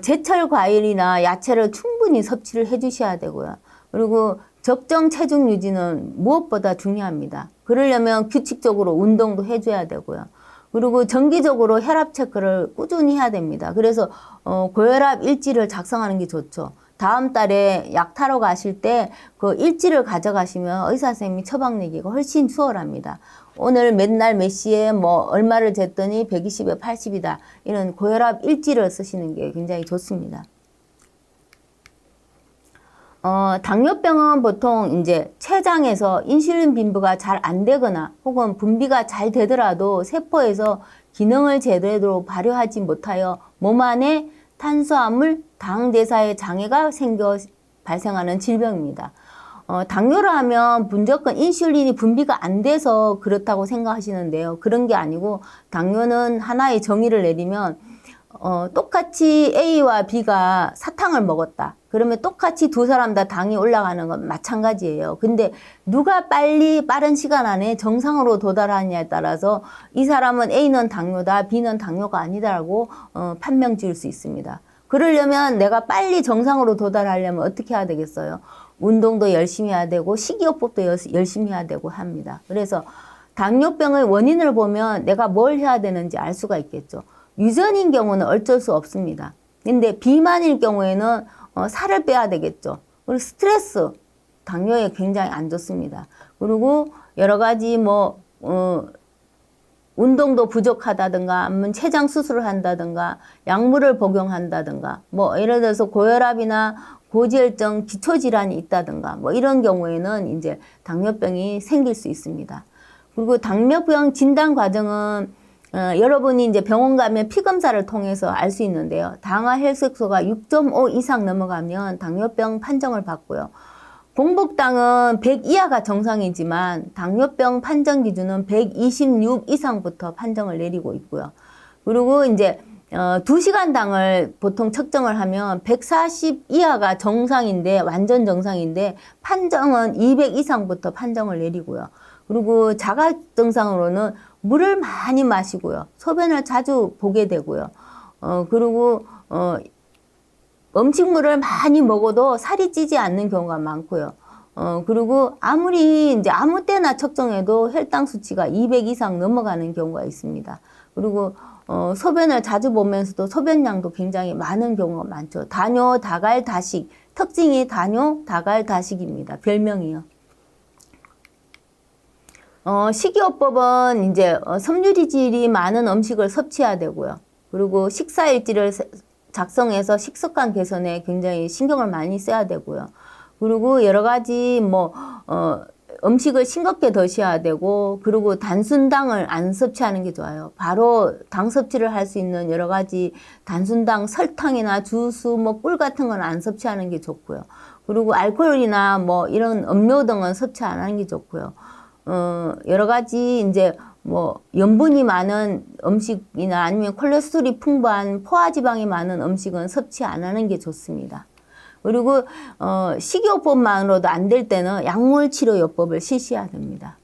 제철 과일이나 야채를 충분히 섭취를 해 주셔야 되고요. 그리고 적정 체중 유지는 무엇보다 중요합니다. 그러려면 규칙적으로 운동도 해줘야 되고요. 그리고 정기적으로 혈압 체크를 꾸준히 해야 됩니다. 그래서 고혈압 일지를 작성하는 게 좋죠. 다음 달에 약 타러 가실 때 그 일지를 가져가시면 의사 선생님이 처방 내기가 훨씬 수월합니다. 오늘 몇 날 몇 시에 뭐 얼마를 쟀더니 120에 80이다. 이런 고혈압 일지를 쓰시는 게 굉장히 좋습니다. 당뇨병은 보통 이제 췌장에서 인슐린 분비가 잘 안 되거나 혹은 분비가 잘 되더라도 세포에서 기능을 제대로 발휘하지 못하여 몸 안에 탄수화물, 당 대사의 장애가 생겨 발생하는 질병입니다. 당뇨를 하면 무조건 인슐린이 분비가 안 돼서 그렇다고 생각하시는데요. 그런 게 아니고 당뇨는 하나의 정의를 내리면 똑같이 A와 B가 사탕을 먹었다. 그러면 똑같이 두 사람 다 당이 올라가는 건 마찬가지예요. 근데 누가 빨리 빠른 시간 안에 정상으로 도달하느냐에 따라서 이 사람은 A는 당뇨다, B는 당뇨가 아니다라고 판명 지을 수 있습니다. 그러려면 내가 빨리 정상으로 도달하려면 어떻게 해야 되겠어요? 운동도 열심히 해야 되고 식이요법도 열심히 해야 되고 합니다. 그래서 당뇨병의 원인을 보면 내가 뭘 해야 되는지 알 수가 있겠죠. 유전인 경우는 어쩔 수 없습니다. 근데 비만일 경우에는 살을 빼야 되겠죠. 그리고 스트레스, 당뇨에 굉장히 안 좋습니다. 그리고 여러 가지 운동도 부족하다든가, 아니면 췌장 수술을 한다든가, 약물을 복용한다든가, 예를 들어서 고혈압이나 고지혈증 기초질환이 있다든가, 이런 경우에는 이제 당뇨병이 생길 수 있습니다. 그리고 당뇨병 진단 과정은 여러분이 이제 병원 가면 피검사를 통해서 알 수 있는데요. 당화 혈색소가 6.5 이상 넘어가면 당뇨병 판정을 받고요. 공복당은 100 이하가 정상이지만 당뇨병 판정 기준은 126 이상부터 판정을 내리고 있고요. 그리고 이제 2시간 당을 보통 측정을 하면 140 이하가 정상인데, 완전 정상인데 판정은 200 이상부터 판정을 내리고요. 그리고 자가 증상으로는 물을 많이 마시고요. 소변을 자주 보게 되고요. 그리고 음식물을 많이 먹어도 살이 찌지 않는 경우가 많고요. 그리고 아무리 이제 아무 때나 측정해도 혈당 수치가 200 이상 넘어가는 경우가 있습니다. 그리고 소변을 자주 보면서도 소변량도 굉장히 많은 경우가 많죠. 다뇨, 다갈, 다식. 특징이 다뇨, 다갈, 다식입니다. 별명이요. 식이요법은 이제 섬유질이 많은 음식을 섭취해야 되고요. 그리고 식사일지를 작성해서 식습관 개선에 굉장히 신경을 많이 써야 되고요. 그리고 여러 가지 음식을 싱겁게 드셔야 되고, 그리고 단순당을 안 섭취하는 게 좋아요. 바로 당 섭취를 할 수 있는 여러 가지 단순당, 설탕이나 주스, 꿀 같은 건 안 섭취하는 게 좋고요. 그리고 알코올이나 이런 음료 등은 섭취 안 하는 게 좋고요. 여러 가지 이제 염분이 많은 음식이나 아니면 콜레스테롤이 풍부한 포화지방이 많은 음식은 섭취 안 하는 게 좋습니다. 그리고 식이요법만으로도 안 될 때는 약물치료요법을 실시해야 됩니다.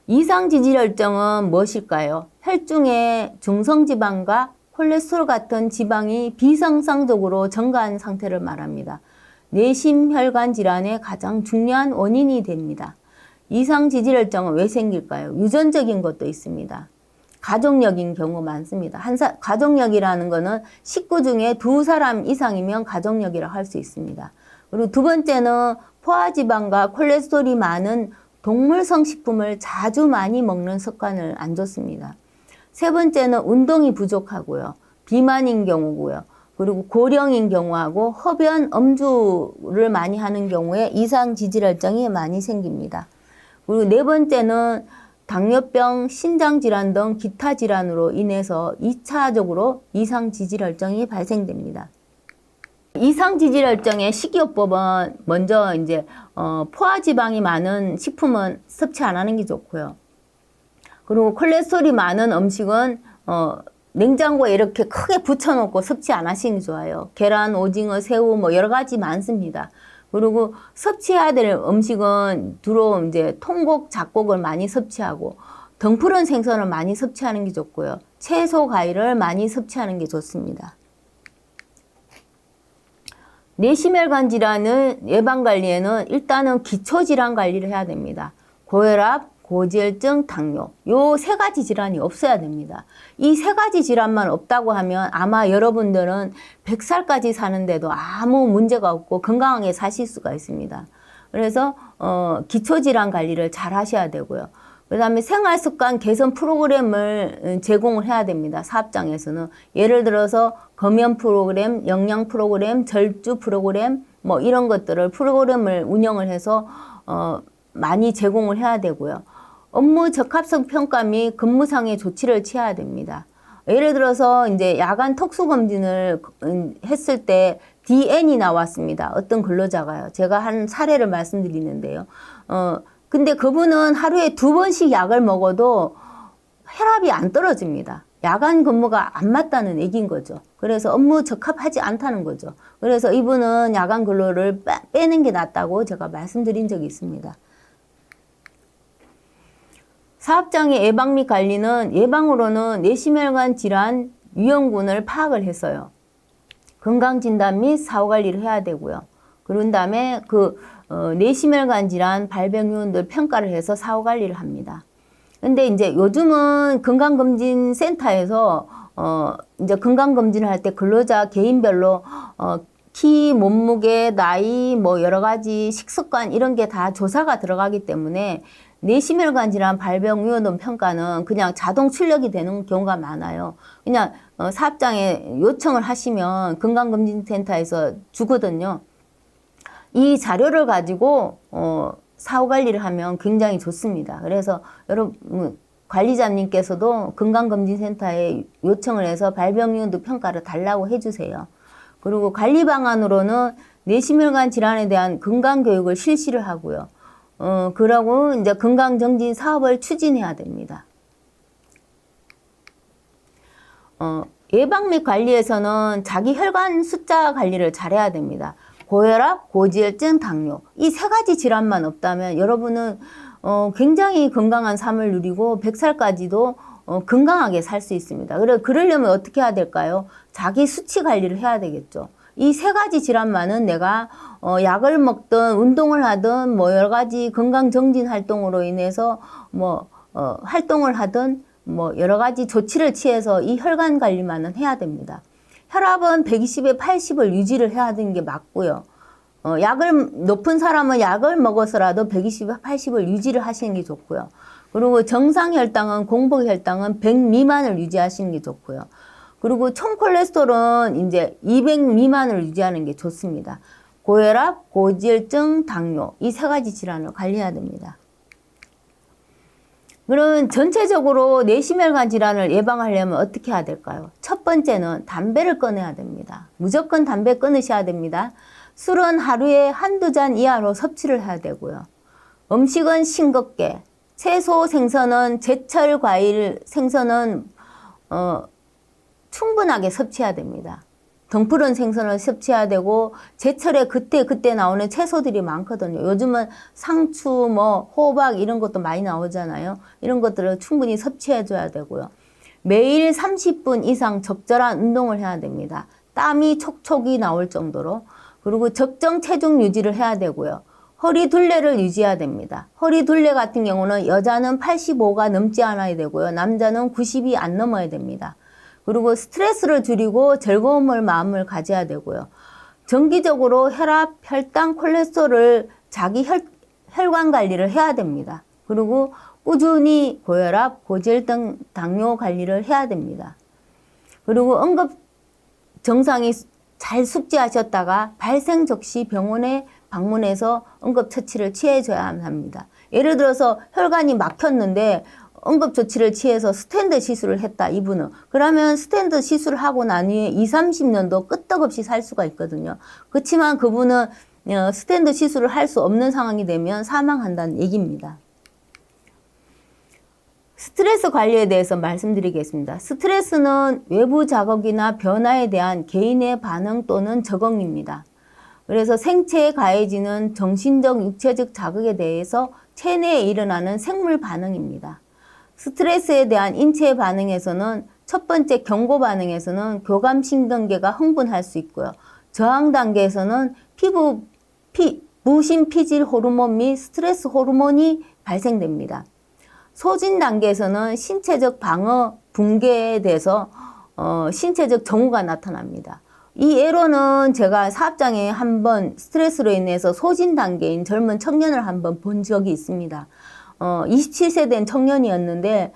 이상지질혈증은 무엇일까요? 혈중에 중성지방과 콜레스테롤 같은 지방이 비정상적으로 증가한 상태를 말합니다. 뇌심혈관 질환의 가장 중요한 원인이 됩니다. 이상지질혈증은 왜 생길까요? 유전적인 것도 있습니다. 가족력인 경우 많습니다. 가족력이라는 것은 식구 중에 2사람 이상이면 가족력이라고 할 수 있습니다. 그리고 두 번째는 포화지방과 콜레스테롤이 많은 동물성 식품을 자주 많이 먹는 습관을 안 좋습니다. 세 번째는 운동이 부족하고요. 비만인 경우고요. 그리고 고령인 경우하고 흡연, 음주를 많이 하는 경우에 이상지질혈증이 많이 생깁니다. 그리고 네 번째는 당뇨병, 신장질환 등 기타 질환으로 인해서 2차적으로 이상지질혈증이 발생됩니다. 이상지질혈증의 식이요법은 먼저 이제 포화지방이 많은 식품은 섭취 안 하는 게 좋고요. 그리고 콜레스테롤이 많은 음식은 냉장고에 이렇게 크게 붙여놓고 섭취 안 하시는 게 좋아요. 계란, 오징어, 새우 여러 가지 많습니다. 그리고 섭취해야 될 음식은 주로 이제 통곡, 잡곡을 많이 섭취하고 등푸른 생선을 많이 섭취하는 게 좋고요. 채소, 과일을 많이 섭취하는 게 좋습니다. 뇌심혈관 질환은 예방관리에는 일단은 기초질환 관리를 해야 됩니다. 고혈압, 고지혈증, 당뇨 요 세 가지 질환이 없어야 됩니다. 이 세 가지 질환만 없다고 하면 아마 여러분들은 100살까지 사는데도 아무 문제가 없고 건강하게 사실 수가 있습니다. 그래서 기초질환 관리를 잘 하셔야 되고요. 그 다음에 생활습관 개선 프로그램을 제공을 해야 됩니다. 사업장에서는. 예를 들어서 검연 프로그램, 영양 프로그램, 절주 프로그램 뭐 이런 것들을 프로그램을 운영을 해서 많이 제공을 해야 되고요. 업무 적합성 평가 및 근무상의 조치를 취해야 됩니다. 예를 들어서 이제 야간 특수검진을 했을 때 DN이 나왔습니다. 어떤 근로자가요. 제가 한 사례를 말씀드리는데요. 근데 그분은 하루에 2번씩 약을 먹어도 혈압이 안 떨어집니다. 야간 근무가 안 맞다는 얘기인 거죠. 그래서 업무 적합하지 않다는 거죠. 그래서 이분은 야간 근로를 빼는 게 낫다고 제가 말씀드린 적이 있습니다. 사업장의 예방 및 관리는 예방으로는 뇌심혈관 질환 위험군을 파악을 했어요. 건강진단 및 사후관리를 해야 되고요. 그런 다음에 뇌심혈관 질환 발병 요인들 평가를 해서 사후관리를 합니다. 근데 이제 요즘은 건강검진센터에서 이제 건강검진을 할 때 근로자 개인별로 키, 몸무게, 나이, 뭐 여러 가지 식습관 이런 게 다 조사가 들어가기 때문에 뇌심혈관 질환 발병 위험 평가는 그냥 자동 출력이 되는 경우가 많아요. 그냥 사업장에 요청을 하시면 건강검진센터에서 주거든요. 이 자료를 가지고 사후관리를 하면 굉장히 좋습니다. 그래서 여러분 관리자님께서도 건강검진센터에 요청을 해서 발병위험도 평가를 달라고 해주세요. 그리고 관리 방안으로는 뇌심혈관 질환에 대한 건강교육을 실시를 하고요. 그러고 이제 건강정진 사업을 추진해야 됩니다. 예방 및 관리에서는 자기 혈관 숫자 관리를 잘해야 됩니다. 고혈압, 고지혈증, 당뇨 이 세 가지 질환만 없다면 여러분은 굉장히 건강한 삶을 누리고 100살까지도 건강하게 살 수 있습니다. 그러려면 어떻게 해야 될까요? 자기 수치 관리를 해야 되겠죠. 이 세 가지 질환만은 내가 약을 먹든 운동을 하든 뭐 여러 가지 건강 정진 활동으로 인해서 활동을 하든 뭐 여러 가지 조치를 취해서 이 혈관 관리만은 해야 됩니다. 혈압은 120에 80을 유지를 해야 되는 게 맞고요. 높은 사람은 약을 먹어서라도 120에 80을 유지를 하시는 게 좋고요. 그리고 정상 혈당은 공복 혈당은 100 미만을 유지하시는 게 좋고요. 그리고 총 콜레스테롤은 이제 200 미만을 유지하는 게 좋습니다. 고혈압, 고지혈증, 당뇨 이 세 가지 질환을 관리해야 됩니다. 그러면 전체적으로 뇌심혈관 질환을 예방하려면 어떻게 해야 될까요? 첫 번째는 담배를 끊어야 됩니다. 무조건 담배 끊으셔야 됩니다. 술은 하루에 한두 잔 이하로 섭취를 해야 되고요. 음식은 싱겁게, 채소, 생선은 제철 과일, 생선은 충분하게 섭취해야 됩니다. 덩푸른 생선을 섭취해야 되고 제철에 그때 나오는 채소들이 많거든요. 요즘은 상추, 호박 이런 것도 많이 나오잖아요. 이런 것들을 충분히 섭취해줘야 되고요. 매일 30분 이상 적절한 운동을 해야 됩니다. 땀이 촉촉이 나올 정도로. 그리고 적정 체중 유지를 해야 되고요. 허리 둘레를 유지해야 됩니다. 허리 둘레 같은 경우는 여자는 85가 넘지 않아야 되고요. 남자는 90이 안 넘어야 됩니다. 그리고 스트레스를 줄이고 즐거움을 마음을 가져야 되고요. 정기적으로 혈압, 혈당, 콜레스테롤을 자기 혈관 관리를 해야 됩니다. 그리고 꾸준히 고혈압, 고지혈증, 당뇨 관리를 해야 됩니다. 그리고 응급 증상이 잘 숙지하셨다가 발생 즉시 병원에 방문해서 응급처치를 취해줘야 합니다. 예를 들어서 혈관이 막혔는데 응급조치를 취해서 스텐트 시술을 했다, 이분은. 그러면 스텐트 시술을 하고 난 후에 20, 30년도 끄떡없이 살 수가 있거든요. 그렇지만 그분은 스텐트 시술을 할 수 없는 상황이 되면 사망한다는 얘기입니다. 스트레스 관리에 대해서 말씀드리겠습니다. 스트레스는 외부 자극이나 변화에 대한 개인의 반응 또는 적응입니다. 그래서 생체에 가해지는 정신적, 육체적 자극에 대해서 체내에 일어나는 생물 반응입니다. 스트레스에 대한 인체 반응에서는 첫 번째 경고 반응에서는 교감신경계가 흥분할 수 있고요. 저항 단계에서는 무심 피질 호르몬 및 스트레스 호르몬이 발생됩니다. 소진 단계에서는 신체적 방어 붕괴에 대해서 신체적 정후가 나타납니다. 이 예로는 제가 사업장에 한번 스트레스로 인해서 소진 단계인 젊은 청년을 한번 본 적이 있습니다. 27세 된 청년이었는데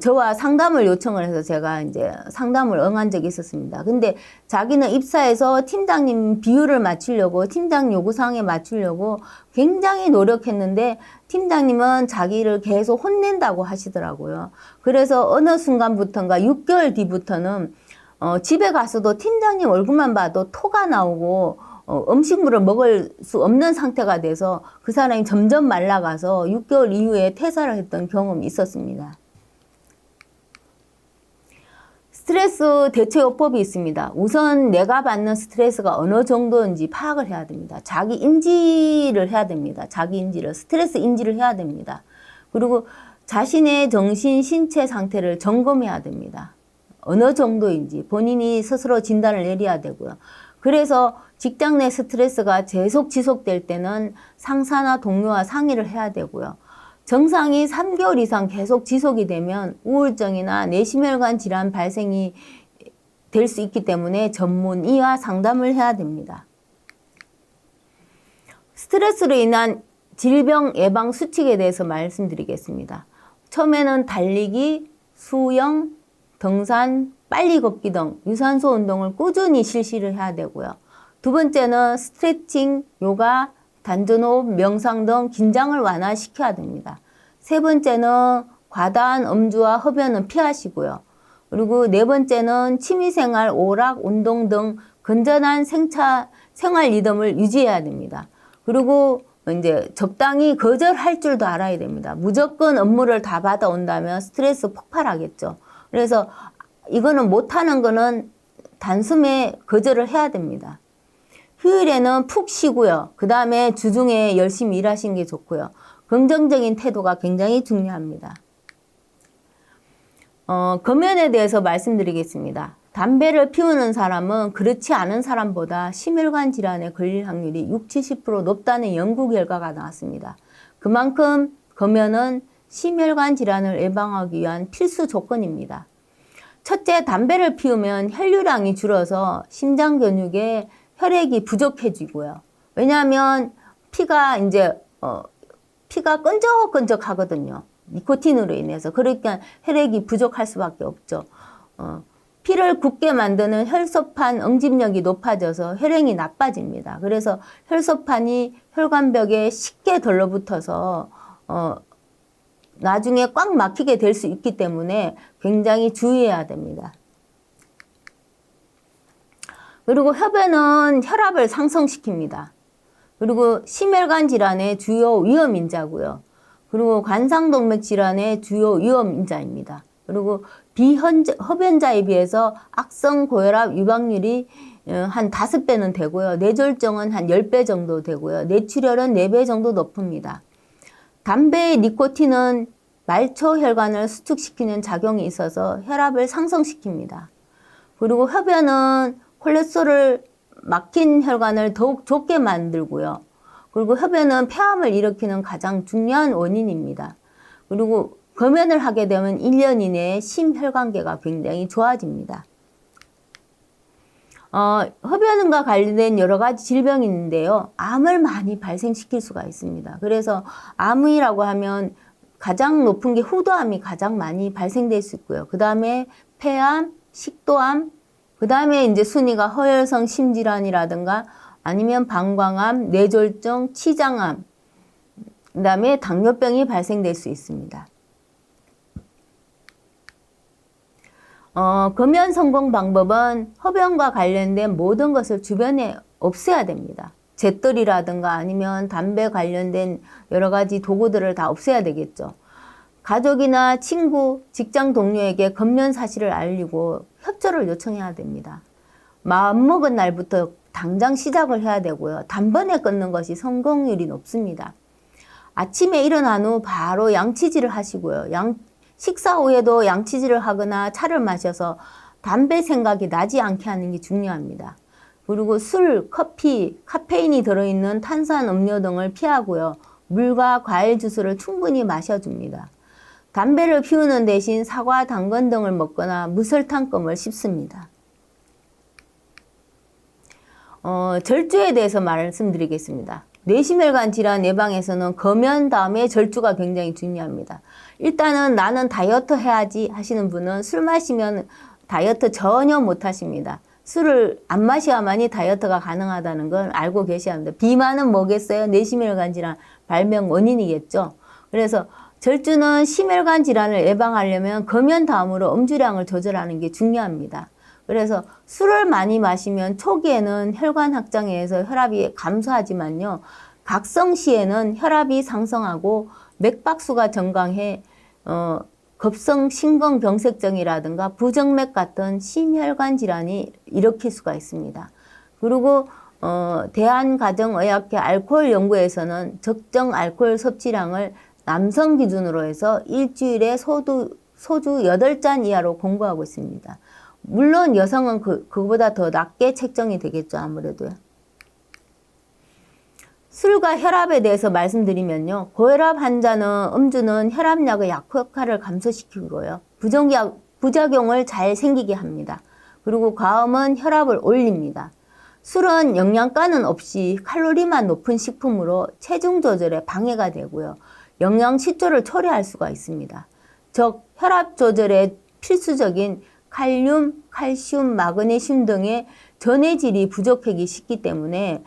저와 상담을 요청을 해서 제가 이제 상담을 응한 적이 있었습니다. 근데 자기는 입사해서 팀장님 비율을 맞추려고 팀장 요구사항에 맞추려고 굉장히 노력했는데 팀장님은 자기를 계속 혼낸다고 하시더라고요. 그래서 어느 순간부터인가 6개월 뒤부터는 집에 가서도 팀장님 얼굴만 봐도 토가 나오고 음식물을 먹을 수 없는 상태가 돼서 그 사람이 점점 말라가서 6개월 이후에 퇴사를 했던 경험이 있었습니다. 스트레스 대처요법이 있습니다. 우선 내가 받는 스트레스가 어느 정도인지 파악을 해야 됩니다. 자기 인지를 해야 됩니다. 자기 인지를, 스트레스 인지를 해야 됩니다. 그리고 자신의 정신, 신체 상태를 점검해야 됩니다. 어느 정도인지 본인이 스스로 진단을 내려야 되고요. 그래서 직장 내 스트레스가 계속 지속될 때는 상사나 동료와 상의를 해야 되고요. 증상이 3개월 이상 계속 지속이 되면 우울증이나 뇌심혈관 질환 발생이 될 수 있기 때문에 전문의와 상담을 해야 됩니다. 스트레스로 인한 질병 예방 수칙에 대해서 말씀드리겠습니다. 처음에는 달리기, 수영, 등산, 빨리 걷기 등 유산소 운동을 꾸준히 실시를 해야 되고요. 두 번째는 스트레칭, 요가, 단전호흡, 명상 등 긴장을 완화시켜야 됩니다. 세 번째는 과다한 음주와 흡연은 피하시고요. 그리고 네 번째는 취미생활, 오락, 운동 등 건전한 생활 리듬을 유지해야 됩니다. 그리고 이제 적당히 거절할 줄도 알아야 됩니다. 무조건 업무를 다 받아온다면 스트레스 폭발하겠죠. 그래서 이거는 못하는 거는 단숨에 거절을 해야 됩니다. 휴일에는 푹 쉬고요. 그 다음에 주중에 열심히 일하시는 게 좋고요. 긍정적인 태도가 굉장히 중요합니다. 금연에 대해서 말씀드리겠습니다. 담배를 피우는 사람은 그렇지 않은 사람보다 심혈관 질환에 걸릴 확률이 60-70% 높다는 연구 결과가 나왔습니다. 그만큼 금연은 심혈관 질환을 예방하기 위한 필수 조건입니다. 첫째, 담배를 피우면 혈류량이 줄어서 심장 근육에 혈액이 부족해지고요. 왜냐하면 피가 끈적끈적 하거든요. 니코틴으로 인해서. 그러니까 혈액이 부족할 수밖에 없죠. 피를 굳게 만드는 혈소판 응집력이 높아져서 혈행이 나빠집니다. 그래서 혈소판이 혈관벽에 쉽게 들러붙어서 나중에 꽉 막히게 될 수 있기 때문에 굉장히 주의해야 됩니다. 그리고 흡연은 혈압을 상승시킵니다. 그리고 심혈관 질환의 주요 위험인자고요. 그리고 관상동맥 질환의 주요 위험인자입니다. 그리고 비흡연자에 비해서 악성 고혈압 유방률이 한 5배는 되고요. 뇌졸중은 한 10배 정도 되고요. 뇌출혈은 4배 정도 높습니다. 담배의 니코틴은 말초 혈관을 수축시키는 작용이 있어서 혈압을 상승시킵니다. 그리고 흡연은 콜레스테롤 막힌 혈관을 더욱 좁게 만들고요. 그리고 흡연은 폐암을 일으키는 가장 중요한 원인입니다. 그리고 금연을 하게 되면 1년 이내에 심혈관계가 굉장히 좋아집니다. 흡연과 관련된 여러 가지 질병이 있는데요. 암을 많이 발생시킬 수가 있습니다. 그래서 암이라고 하면 가장 높은 게 후두암이 가장 많이 발생될 수 있고요. 그 다음에 폐암, 식도암, 그 다음에 이제 순위가 허혈성 심질환이라든가 아니면 방광암, 뇌졸중, 치장암, 그 다음에 당뇨병이 발생될 수 있습니다. 금연 성공 방법은 흡연과 관련된 모든 것을 주변에 없애야 됩니다. 잿더리라든가 아니면 담배 관련된 여러 가지 도구들을 다 없애야 되겠죠. 가족이나 친구, 직장 동료에게 금연 사실을 알리고 협조를 요청해야 됩니다. 마음먹은 날부터 당장 시작을 해야 되고요. 단번에 끊는 것이 성공률이 높습니다. 아침에 일어난 후 바로 양치질을 하시고요. 식사 후에도 양치질을 하거나 차를 마셔서 담배 생각이 나지 않게 하는 게 중요합니다. 그리고 술, 커피, 카페인이 들어있는 탄산 음료 등을 피하고요. 물과 과일 주스를 충분히 마셔줍니다. 담배를 피우는 대신 사과, 당근 등을 먹거나 무설탕껌을 씹습니다. 절주에 대해서 말씀드리겠습니다. 뇌심혈관 질환 예방에서는 금연 다음에 절주가 굉장히 중요합니다. 일단은 나는 다이어트 해야지 하시는 분은 술 마시면 다이어트 전혀 못 하십니다. 술을 안 마셔야만이 다이어트가 가능하다는 걸 알고 계셔야 합니다. 비만은 뭐겠어요? 뇌심혈관 질환 발병 원인이겠죠. 그래서 절주는 심혈관 질환을 예방하려면 금연 다음으로 음주량을 조절하는 게 중요합니다. 그래서 술을 많이 마시면 초기에는 혈관 확장에 의해서 혈압이 감소하지만요. 각성 시에는 혈압이 상승하고 맥박수가 증가해 급성 심근경색증이라든가 부정맥 같은 심혈관 질환이 일으킬 수가 있습니다. 그리고 대한가정의학회 알코올 연구에서는 적정 알코올 섭취량을 남성 기준으로 해서 일주일에 소주 8잔 이하로 공부하고 있습니다. 물론 여성은 그거보다 더 낮게 책정이 되겠죠. 아무래도요. 술과 혈압에 대해서 말씀드리면요. 고혈압 환자는 음주는 혈압약의 약효과를 감소시키고요. 부작용을 잘 생기게 합니다. 그리고 과음은 혈압을 올립니다. 술은 영양가는 없이 칼로리만 높은 식품으로 체중 조절에 방해가 되고요. 영양실조를 초래할 수가 있습니다. 즉 혈압 조절에 필수적인 칼륨, 칼슘, 마그네슘 등의 전해질이 부족하기 쉽기 때문에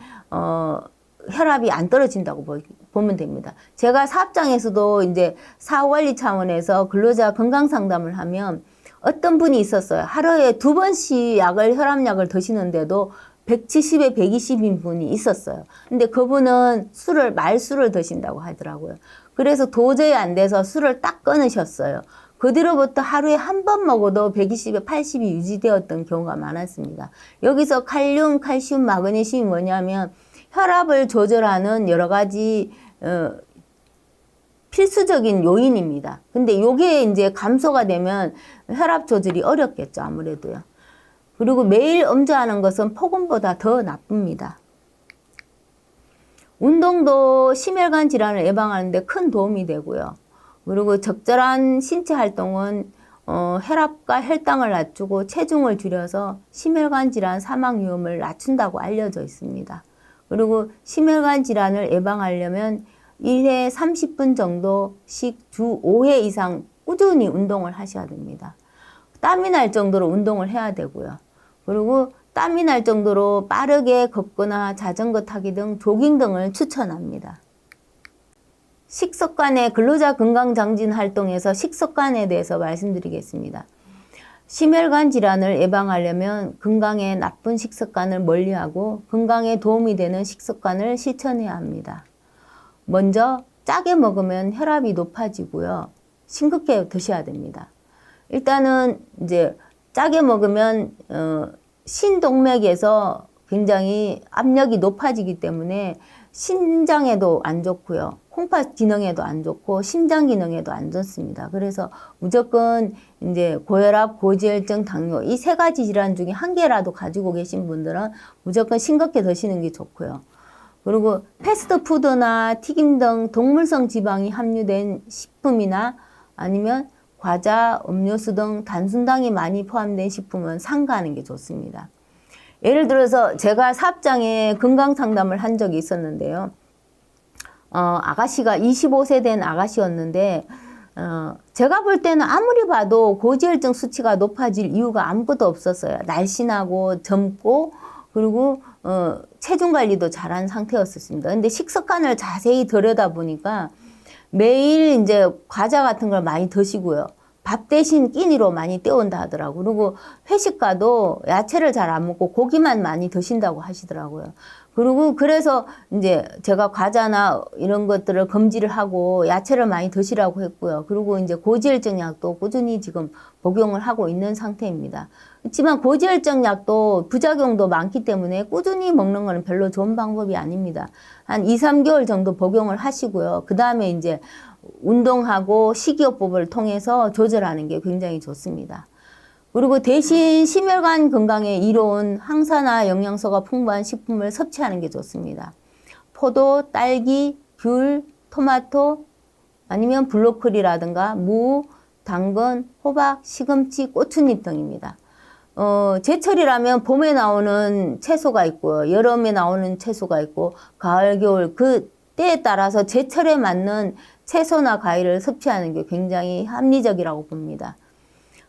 혈압이 안 떨어진다고 보면 됩니다. 제가 사업장에서도 이제 사후관리 차원에서 근로자 건강 상담을 하면 어떤 분이 있었어요. 하루에 2번씩 혈압약을 드시는데도 170에 120인 분이 있었어요. 근데 그분은 말술을 드신다고 하더라고요. 그래서 도저히 안 돼서 술을 딱 끊으셨어요. 그 뒤로부터 하루에 한 번 먹어도 120에 80이 유지되었던 경우가 많았습니다. 여기서 칼륨, 칼슘, 마그네슘이 뭐냐면 혈압을 조절하는 여러 가지 필수적인 요인입니다. 근데 요게 이제 감소가 되면 혈압 조절이 어렵겠죠. 아무래도요. 그리고 매일 음주하는 것은 폭음보다 더 나쁩니다. 운동도 심혈관 질환을 예방하는 데 큰 도움이 되고요. 그리고 적절한 신체 활동은 혈압과 혈당을 낮추고 체중을 줄여서 심혈관 질환 사망 위험을 낮춘다고 알려져 있습니다. 그리고 심혈관 질환을 예방하려면 1회 30분 정도씩 주 5회 이상 꾸준히 운동을 하셔야 됩니다. 땀이 날 정도로 운동을 해야 되고요. 그리고 땀이 날 정도로 빠르게 걷거나 자전거 타기 등 조깅 등을 추천합니다. 식습관의 근로자 건강장진 활동에서 식습관에 대해서 말씀드리겠습니다. 심혈관 질환을 예방하려면 건강에 나쁜 식습관을 멀리하고 건강에 도움이 되는 식습관을 실천해야 합니다. 먼저 짜게 먹으면 혈압이 높아지고요. 싱겁게 드셔야 됩니다. 일단은 이제 짜게 먹으면 신동맥에서 굉장히 압력이 높아지기 때문에 신장에도 안 좋고요. 콩팥 기능에도 안 좋고 심장 기능에도 안 좋습니다. 그래서 무조건 이제 고혈압, 고지혈증, 당뇨 이 3가지 질환 중에 한 개라도 가지고 계신 분들은 무조건 싱겁게 드시는 게 좋고요. 그리고 패스트푸드나 튀김 등 동물성 지방이 함유된 식품이나 아니면 과자, 음료수 등 단순당이 많이 포함된 식품은 삼가하는 게 좋습니다. 예를 들어서 제가 사업장에 건강 상담을 한 적이 있었는데요. 아가씨가 25세 된 아가씨였는데 제가 볼 때는 아무리 봐도 고지혈증 수치가 높아질 이유가 아무것도 없었어요. 날씬하고 젊고 그리고 체중 관리도 잘한 상태였습니다. 근데 식습관을 자세히 들여다보니까 매일 이제 과자 같은 걸 많이 드시고요. 밥 대신 끼니로 많이 때운다 하더라고요. 그리고 회식 가도 야채를 잘 안 먹고 고기만 많이 드신다고 하시더라고요. 그리고 그래서 이제 제가 과자나 이런 것들을 금지를 하고 야채를 많이 드시라고 했고요. 그리고 이제 고지혈증 약도 꾸준히 지금 복용을 하고 있는 상태입니다. 그렇지만 고지혈증 약도 부작용도 많기 때문에 꾸준히 먹는 것은 별로 좋은 방법이 아닙니다. 한 2, 3개월 정도 복용을 하시고요. 그 다음에 이제 운동하고 식이요법을 통해서 조절하는 게 굉장히 좋습니다. 그리고 대신 심혈관 건강에 이로운 항산화 영양소가 풍부한 식품을 섭취하는 게 좋습니다. 포도, 딸기, 귤, 토마토, 아니면 블로콜리라든가 무, 당근, 호박, 시금치, 고추잎 등입니다. 제철이라면 봄에 나오는 채소가 있고 여름에 나오는 채소가 있고 가을, 겨울 그 때에 따라서 제철에 맞는 채소나 과일을 섭취하는 게 굉장히 합리적이라고 봅니다.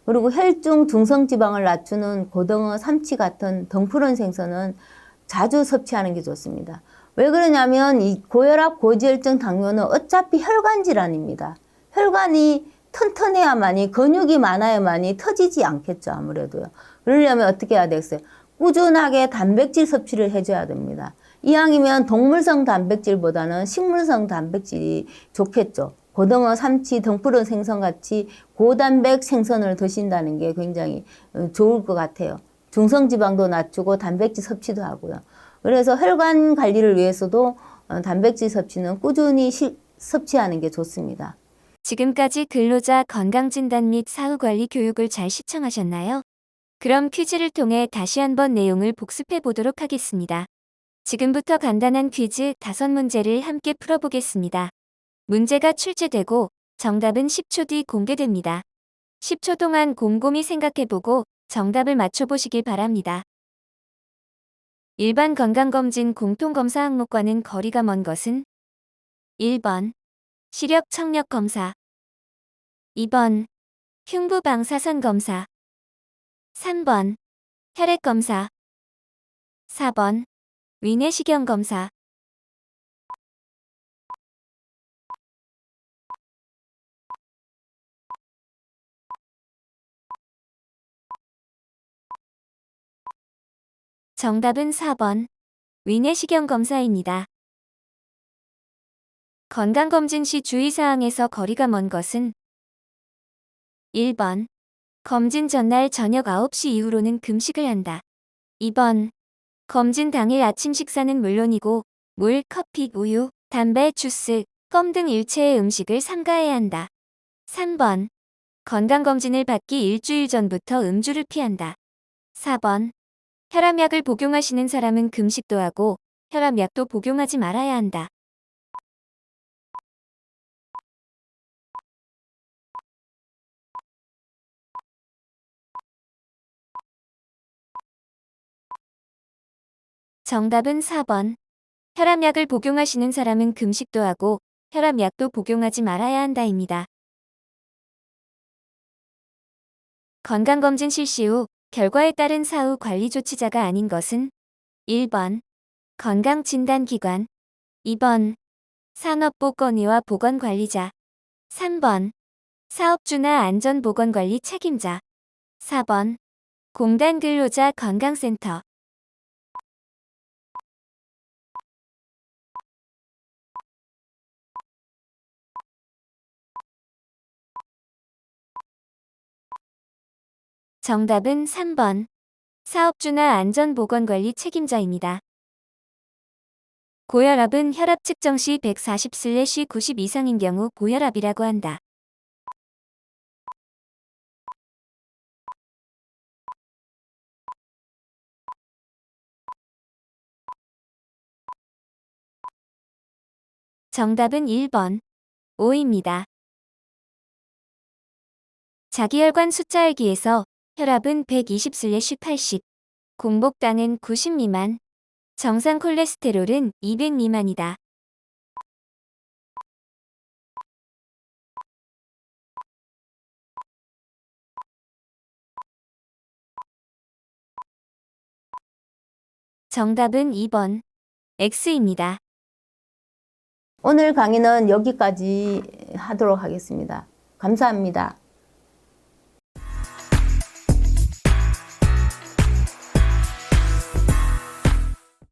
그리고 혈중 중성지방을 낮추는 고등어, 삼치 같은 덩푸른 생선은 자주 섭취하는 게 좋습니다. 왜 그러냐면 이 고혈압, 고지혈증, 당뇨는 어차피 혈관 질환입니다. 혈관이 튼튼해야만이, 근육이 많아야만이 터지지 않겠죠, 아무래도요. 그러려면 어떻게 해야 되겠어요? 꾸준하게 단백질 섭취를 해줘야 됩니다. 이왕이면 동물성 단백질보다는 식물성 단백질이 좋겠죠. 고등어, 삼치, 덩푸른 생선같이 고단백 생선을 드신다는 게 굉장히 좋을 것 같아요. 중성지방도 낮추고 단백질 섭취도 하고요. 그래서 혈관 관리를 위해서도 단백질 섭취는 꾸준히 섭취하는 게 좋습니다. 지금까지 근로자 건강진단 및 사후관리 교육을 잘 시청하셨나요? 그럼 퀴즈를 통해 다시 한번 내용을 복습해 보도록 하겠습니다. 지금부터 간단한 퀴즈 5문제를 함께 풀어보겠습니다. 문제가 출제되고 정답은 10초 뒤 공개됩니다. 10초 동안 곰곰이 생각해보고 정답을 맞춰보시길 바랍니다. 일반 건강검진 공통검사 항목과는 거리가 먼 것은 1번 시력 청력 검사 2번 흉부방사선 검사 3번 혈액 검사 4번 위내시경 검사 정답은 4번 위내시경 검사입니다. 건강검진 시 주의사항에서 거리가 먼 것은 1번 검진 전날 저녁 9시 이후로는 금식을 한다. 2번 검진 당일 아침 식사는 물론이고 물, 커피, 우유, 담배, 주스, 껌 등 일체의 음식을 삼가해야 한다. 3번 건강검진을 받기 일주일 전부터 음주를 피한다. 4번 혈압약을 복용하시는 사람은 금식도 하고 혈압약도 복용하지 말아야 한다. 정답은 4번. 혈압약을 복용하시는 사람은 금식도 하고 혈압약도 복용하지 말아야 한다입니다. 건강검진 실시 후 결과에 따른 사후 관리 조치자가 아닌 것은 1번 건강진단기관 2번 산업보건의와 보건관리자 3번 사업주나 안전보건관리 책임자 4번 공단근로자 건강센터 정답은 3번 사업주나 안전보건관리 책임자입니다. 고혈압은 혈압 측정 시 140/90 이상인 경우 고혈압이라고 한다. 정답은 1번 5입니다. 자기혈관 숫자 알기에서 혈압은 120/80, 공복당은 90 미만, 정상 콜레스테롤은 200 미만이다. 정답은 2번 X입니다. 오늘 강의는 여기까지 하도록 하겠습니다. 감사합니다.